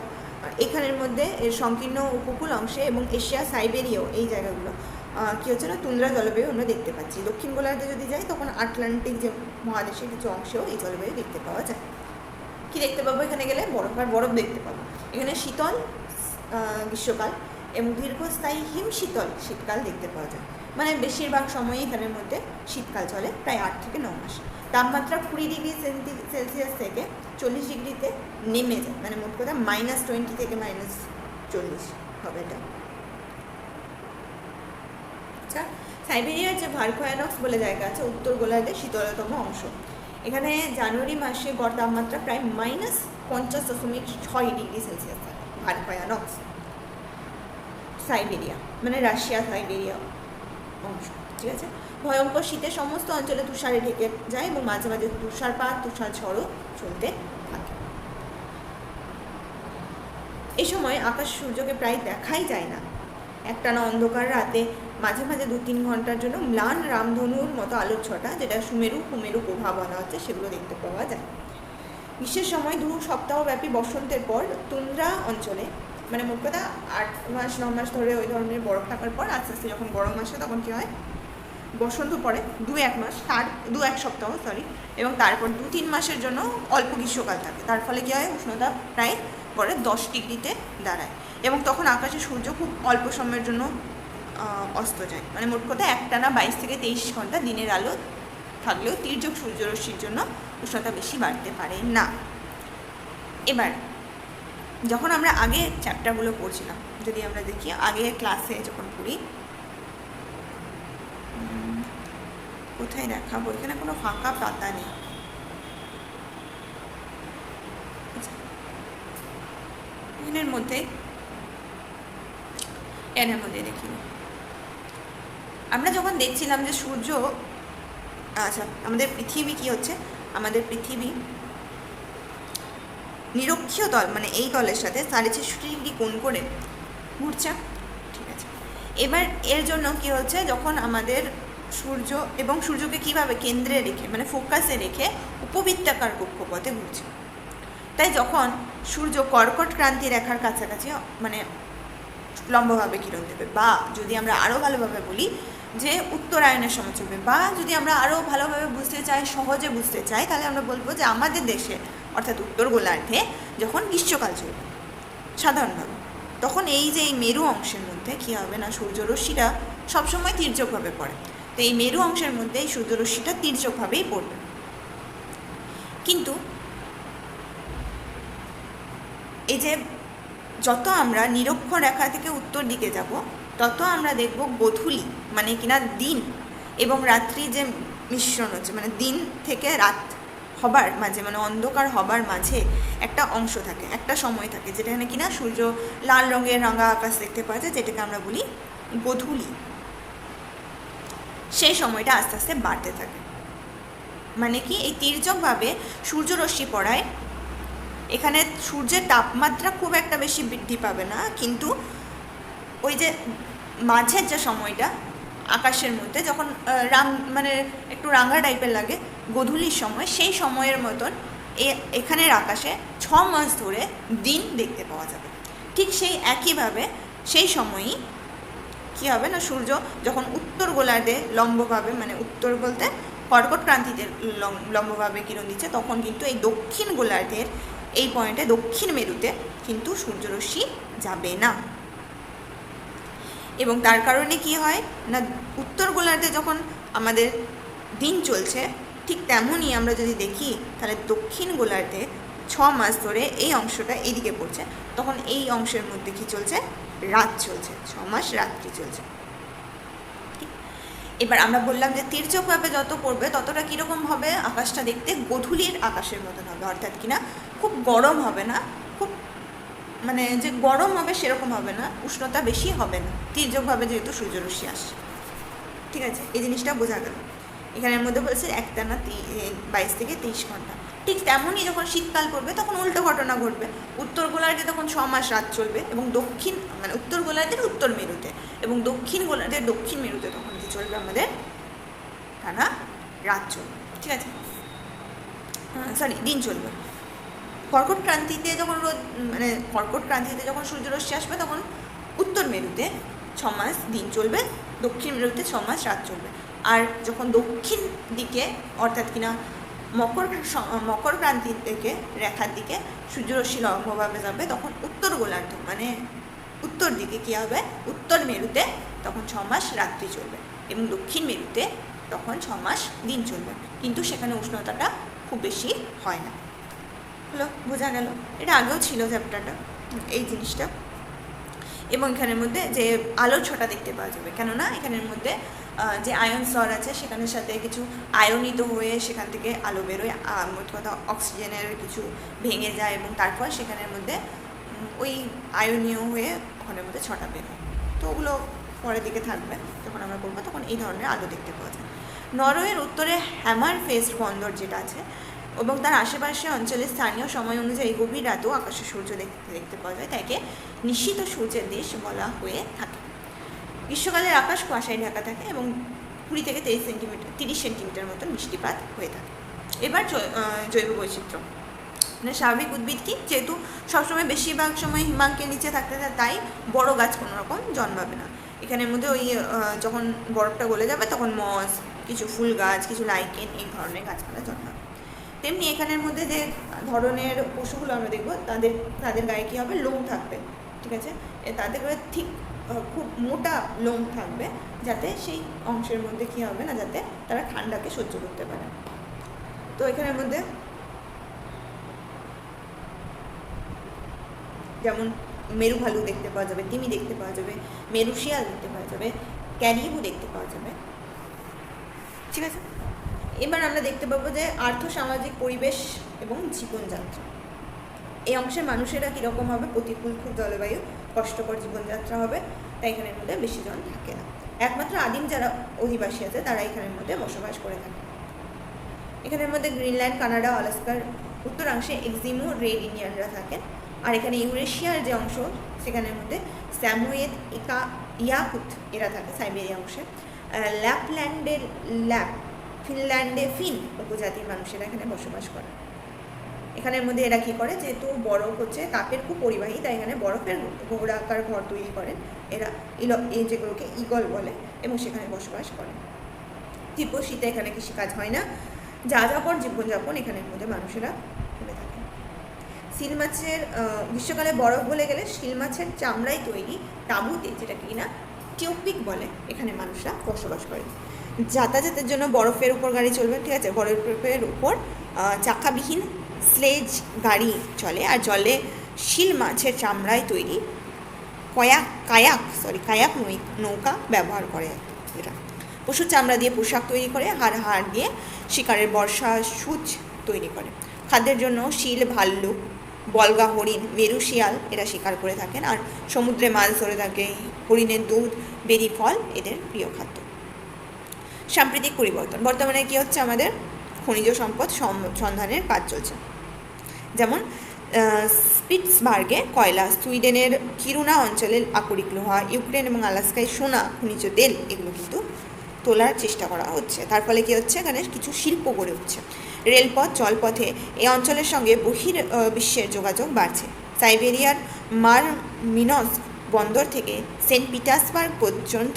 এখানের মধ্যে সংকীর্ণ উপকূল অংশে এবং এশিয়া, সাইবেরিয়াও, এই জায়গাগুলো কী হচ্ছে না তুন্দ্রা জলবায়ু আমরা দেখতে পাচ্ছি। দক্ষিণ গোলার্ধে যদি যাই তখন আটলান্টিক যে মহাদেশের কিছু অংশেও এই জলবায়ু দেখতে পাওয়া যায়। কি দেখতে পাবো এখানে গেলে? বরফ দেখতে পাবো। এখানে শীতল গ্রীষ্মকাল এবং দীর্ঘস্থায়ী শীতল শীতকাল দেখতে পাওয়া যায়, মানে বেশিরভাগ সময়ই এখানের মধ্যে শীতকাল চলে, প্রায় 8 থেকে 9 মাস। তাপমাত্রা 20 ডিগ্রি সেলসিয়াস থেকে 40 ডিগ্রিতে নেমে যায়, মানে মোট কথা -20 থেকে -40 হবে এটা। আচ্ছা, সাইবেরিয়ার যে ভারকোয়ানক্স বলে জায়গা আছে, উত্তর গোলার্ধের শীতলতম অংশ, এখানে জানুয়ারি মাসে গড় তাপমাত্রা প্রায় -50.6 ডিগ্রি সেলসিয়াস থাকে, ভারকোয়ানক্স। সাইবেরিয়া, মানে রাশিয়া সাইবেরিয়া অংশ, ঠিক আছে। ভয়ঙ্কর শীতে সমস্ত অঞ্চলে তুষারে ঢেকে যায় এবং মাঝে মাঝে তুষারপাত, তুষার ঝড়ও চলতে থাকে। এই সময় আকাশ সূর্যকে প্রায় দেখাই যায় না। একটানা অন্ধকার রাতে মাঝে মাঝে 2-3 ঘন্টার জন্য ম্লান রামধনুর মতো আলোর ছটা, যেটা সুমেরু কুমেরু প্রভাব বলা হচ্ছে, সেগুলো দেখতে পাওয়া যায়। গ্রীষ্মের সময় 2 সপ্তাহব্যাপী বসন্তের পর তুন্দ্রা অঞ্চলে, মানে মোট কথা 8 মাস 9 মাস ধরে ওই ধরনের বরফ থাকার পর আস্তে আস্তে যখন গরম আসে তখন কী হয়, বসন্ত পড়ে 2-1 মাস, 2-1 সপ্তাহ এবং তারপর 2-3 মাসের জন্য অল্প গ্রীষ্মকাল থাকে। তার ফলে কী হয়, উষ্ণতা প্রায় গড়ে 10 ডিগ্রিতে দাঁড়ায় এবং তখন আকাশে সূর্য খুব অল্প সময়ের জন্য অস্ত যায়। মানে মোট কথা একটানা 22 থেকে 23 ঘন্টা দিনের আলো থাকলেও তির্যক সূর্যরশ্মির জন্য উষ্ণতা বেশি বাড়তে পারে না। এবার যখন আমরা আগে চ্যাপ্টারগুলো পড়ছিলাম, যদি আমরা দেখি আগে ক্লাসে যখন পড়ি, কোথায় দেখাবো, এখানে কোনো ফাঁকা পাতা নেই। এর মধ্যে দেখি আমরা যখন দেখছিলাম যে সূর্য, আচ্ছা আমাদের পৃথিবী কি হচ্ছে, আমাদের পৃথিবী নিরক্ষীয় তল, মানে এই তলের সাথে 66 ডিগ্রি কোণ করে ঘুরছে, ঠিক আছে। এবার এর জন্য কি হচ্ছে, যখন আমাদের সূর্য এবং সূর্যকে কিভাবে কেন্দ্রে রেখে, মানে ফোকাসে রেখে উপবৃত্তাকার কক্ষপথে ঘুরছে, তাই যখন সূর্য কর্কট ক্রান্তি রেখার কাছাকাছি, মানে লম্বভাবে কিরণ দেবে, বা যদি আমরা আরও ভালোভাবে বলি যে উত্তরায়ণের সময় চলবে, বা যদি আমরা আরও ভালোভাবে বুঝতে চাই, সহজে বুঝতে চাই, তাহলে আমরা বলবো যে আমাদের দেশে অর্থাৎ উত্তর গোলার্ধে যখন গ্রীষ্মকাল চলবে সাধারণভাবে, তখন এই যে এই মেরু অংশের মধ্যে কী হবে না, সূর্যরশ্মিটা সবসময় তির্যকভাবে পড়ে। তো এই মেরু অংশের মধ্যে এই সূর্যরশ্মিটা তির্যকভাবেই পড়বে। কিন্তু এই যে যত আমরা নিরক্ষীয় রেখা থেকে উত্তর দিকে যাব, তত আমরা দেখব গোধূলি, মানে কিনা দিন এবং রাত্রি যে মিশ্রণ হচ্ছে, মানে দিন থেকে রাত হবার মাঝে, মানে অন্ধকার হবার মাঝে একটা অংশ থাকে, একটা সময় থাকে, যেখানে কিনা সূর্য লাল রঙের রাঙা আকাশ দেখতে পাওয়া যায়, যেটাকে আমরা বলি গোধূলি। সেই সময়টা আস্তে আস্তে বাড়তে থাকে, মানে কি এই তির্যকভাবে সূর্যরশ্মি পড়ায় এখানে সূর্যের তাপমাত্রা খুব একটা বেশি বৃদ্ধি পাবে না, কিন্তু ওই যে মাঝের যে সময়টা আকাশের মধ্যে যখন মানে একটু রাঙা টাইপের লাগে গোধূলির সময়, সেই সময়ের মতন এখানের আকাশে 6 মাস ধরে দিন দেখতে পাওয়া যাবে। ঠিক সেই একইভাবে সেই সময়ই কী হবে না, সূর্য যখন উত্তর গোলার্ধে লম্বভাবে, মানে উত্তর বলতে কর্কট ক্রান্তিতে লম্বভাবে কিরণ দিচ্ছে, তখন কিন্তু এই দক্ষিণ গোলার্ধের এই পয়েন্টে, দক্ষিণ মেরুতে কিন্তু সূর্যরশ্মি যাবে না। এবং তার কারণে কি হয় না, উত্তর গোলার্ধে যখন আমাদের দিন চলছে, ঠিক তেমনই আমরা যদি দেখি তাহলে দক্ষিণ গোলার্ধে 6 মাস ধরে এই অংশটা এইদিকে পড়ছে, তখন এই অংশের মধ্যে কি চলছে, রাত চলছে, 6 মাস রাত্রি চলছে। এবার আমরা বললাম যে তির্যকভাবে যত পড়বে ততটা কীরকম হবে আকাশটা দেখতে, গোধূলির আকাশের মতন হবে, অর্থাৎ কিনা খুব গরম হবে না, খুব মানে যে গরম হবে সেরকম হবে না, উষ্ণতা বেশি হবে না, তির্যকভাবে যেহেতু সূর্যরশ্মি আসছে, ঠিক আছে। এই জিনিসটা বোঝা গেল। এখানের মধ্যে বলছে একটানা 22 থেকে 23 ঘন্টা। ঠিক তেমনই যখন শীতকাল পড়বে তখন উল্টো ঘটনা ঘটবে, উত্তর গোলার্ধে তখন 6 মাস রাত চলবে এবং দক্ষিণ, মানে উত্তর গোলার্ধের উত্তর মেরুতে এবং দক্ষিণ গোলার্ধের দক্ষিণ মেরুতে তখন কি চলবে, আমাদের টানা রাত চলবে, ঠিক আছে, দিন চলবে। কর্কট ক্রান্তিতে যখন মানে কর্কট ক্রান্তিতে যখন সূর্যরশ্মি আসবে, তখন উত্তর মেরুতে 6 মাস দিন চলবে, দক্ষিণ মেরুতে 6 মাস রাত চলবে। আর যখন দক্ষিণ দিকে অর্থাৎ কিনা মকর ক্রান্তির থেকে রেখার দিকে সূর্যরশ্মি লম্বভাবে যাবে, তখন উত্তর গোলার্ধ মানে উত্তর দিকে কী হবে, উত্তর মেরুতে তখন 6 মাস রাত্রি চলবে এবং দক্ষিণ মেরুতে তখন 6 মাস দিন চলবে, কিন্তু সেখানে উষ্ণতাটা খুব বেশি হয় না। হলো, বোঝা গেল। এটা আগেও ছিল চ্যাপ্টারটা, এই জিনিসটা। এবং এখানের মধ্যে যে আলোর ছটা দেখতে পাওয়া যাবে, কেননা এখানের মধ্যে যে আয়ন স্তর আছে সেখানের সাথে কিছু আয়নিত হয়ে সেখান থেকে আলো বেরোয়, মোট কথা অক্সিজেনের কিছু ভেঙে যায় এবং তারপর সেখানের মধ্যে ওই আয়নীয় হয়ে ওখানের মধ্যে ছটা বেরোয়। তো ওগুলো পরের দিকে থাকবে, যখন আমরা করবো তখন এই ধরনের আলো দেখতে পাওয়া যায়। নরওয়ের উত্তরে হ্যামার ফেস্ট বন্দর যেটা আছে এবং তার আশেপাশে অঞ্চলে স্থানীয় সময় অনুযায়ী গভীর রাতেও আকাশে সূর্য দেখতে পাওয়া যায়, তাকে নিশ্চিত সূর্যের দেশ বলা হয়ে থাকে। গ্রীষ্মকালের আকাশ কুয়াশায় ঢাকা থাকে এবং 20 থেকে 30 সেন্টিমিটার মতন বৃষ্টিপাত হয়ে থাকে। এবার জৈব বৈচিত্র্য, মানে স্বাভাবিক উদ্ভিদ কি, যেহেতু সবসময় বেশিরভাগ সময় হিমাঙ্কের নিচে থাকতে থাকে, তাই বড় গাছ কোনো রকম জন্মাবে না এখানের মধ্যে। ওই যখন বরফটা গলে যাবে তখন মস, কিছু ফুল গাছ, কিছু লাইকেন, এই ধরনের গাছপালা জন্মাবে। তেমনি এখানের মধ্যে যে ধরনের পশুগুলো আমরা দেখবো, তাদের গায়ে কী হবে, লোম থাকবে, ঠিক আছে। তাদের ঠিক খুব মোটা লোম থাকবে, যাতে সেই অংশের মধ্যে কী হবে না, যাতে তারা ঠান্ডাকে সহ্য করতে পারে। তো এখানের মধ্যে যেমন মেরু ভালু দেখতে পাওয়া যাবে, তিমি দেখতে পাওয়া যাবে, মেরু শিয়াল দেখতে পাওয়া যাবে, ক্যারিবু দেখতে পাওয়া যাবে, ঠিক আছে। এবার আমরা দেখতে পাবো যে আর্থসামাজিক পরিবেশ এবং জীবনযাত্রা। এই অংশের মানুষেরা কীরকম হবে, প্রতিকূল খুব জলবায়ু, কষ্টকর জীবনযাত্রা হবে, তাই এখানের মধ্যে বেশি জন থাকে না। একমাত্র আদিম যারা অধিবাসী আছে তারা এখানের মধ্যে বসবাস করে থাকে। এখানের মধ্যে গ্রিনল্যান্ড, কানাডা, আলাস্কার উত্তরাংশে এক্সিমো রেড ইন্ডিয়ানরা থাকেন। আর এখানে ইউরেশিয়ার যে অংশ, সেখানের মধ্যে স্যামোয়েদ, ইয়াকুত এরা থাকে সাইবেরিয়া অংশে। ল্যাপল্যান্ডের ফিনল্যান্ডে ফিন উপজাতির মানুষেরা এখানে বসবাস করে। এখানের মধ্যে এরা কী করে, যেহেতু বরফ হচ্ছে তাপের খুব পরিবাহী, তাই এখানে বরফের গোলাকার ঘর তৈরি করেন এরা, এই যেগুলোকে ইগল বলে, এবং সেখানে বসবাস করেন। তীব্র শীতে এখানে কৃষিকাজ হয় না, যাযাবর জীবনযাপন এখানের মধ্যে মানুষেরা করে থাকে। শিল মাছের গ্রীষ্মকালে বরফ গলে গেলে শিল মাছের চামড়ায় তৈরি তাঁবুতে, যেটা কি না টিউপিক বলে, এখানে মানুষরা বসবাস করে। যাতায়াতের জন্য বরফের উপর গাড়ি চলবে, ঠিক আছে, বরফের উপর চাকাবিহীন স্লেজ গাড়ি চলে, আর জলে শিল মাছের চামড়ায় তৈরি কায়াক নৌকা ব্যবহার করে এরা। পশুর চামড়া দিয়ে পোশাক তৈরি করে, হাড় দিয়ে শিকারের বর্ষা সূচ তৈরি করে। খাদ্যের জন্য শিল, ভাল্লুক, বলগা হরিণ, মেরু শিয়াল এরা শিকার করে থাকেন, আর সমুদ্রে মাছ ধরে থাকে। হরিণের দুধ, বেরি ফল এদের প্রিয় খাদ্য। সাম্প্রতিক পরিবর্তন, বর্তমানে কী হচ্ছে, আমাদের খনিজ সম্পদ সন্ধানের কাজ চলছে। যেমন স্পিটসবার্গে কয়লা, সুইডেনের কিরুনা অঞ্চলে আকরিক লোহা, ইউক্রেন এবং আলাস্কায় সোনা, খনিজ তেল, এগুলো কিন্তু তোলার চেষ্টা করা হচ্ছে। তার ফলে কী হচ্ছে, এখানে কিছু শিল্প গড়ে উঠছে। রেলপথ, জলপথে এই অঞ্চলের সঙ্গে বিশ্বের যোগাযোগ বাড়ছে। সাইবেরিয়ার মারমিনস্ক বন্দর থেকে সেন্ট পিটার্সবার্গ পর্যন্ত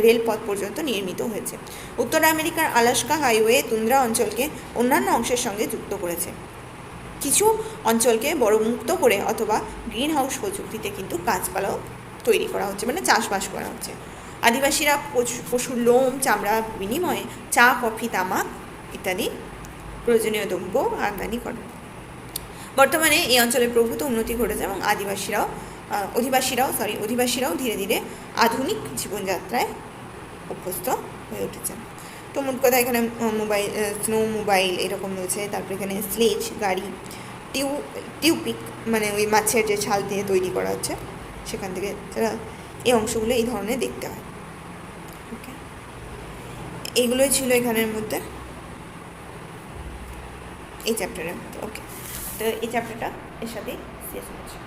রেলপথ পর্যন্ত নির্মিত হয়েছে। উত্তর আমেরিকার আলাস্কা হাইওয়ে তুন্দ্রা অঞ্চলকে অন্যান্য অংশের সঙ্গে যুক্ত করেছে। কিছু অঞ্চলকে মুক্ত করে অথবা গ্রিন হাউস প্রযুক্তিতে কিন্তু গাছপালাও তৈরি করা হচ্ছে, মানে চাষবাস করা হচ্ছে। আদিবাসীরা পশুর লোম, চামড়া বিনিময়ে চা, কফি, তামাক ইত্যাদি প্রয়োজনীয় দ্রব্য আমদানি করে। বর্তমানে এই অঞ্চলের প্রভূত উন্নতি ঘটেছে এবং অধিবাসীরাও ধীরে ধীরে আধুনিক জীবনযাত্রায় অভ্যস্ত হয়ে উঠেছে। তো মোট কথা এখানে স্নো মোবাইল এরকম রয়েছে, তারপরে এখানে স্লেজ গাড়ি, টিউপিক মানে ওই মাছের যে ছাল দিয়ে তৈরি করা হচ্ছে, সেখান থেকে যারা এই অংশগুলো এই ধরনের দেখতে হয়। ওকে, এইগুলোই ছিল এখানের মধ্যে এই চ্যাপ্টারের মধ্যে। ওকে, তো এই চ্যাপ্টারটা এর সাথেই শেষ হচ্ছে।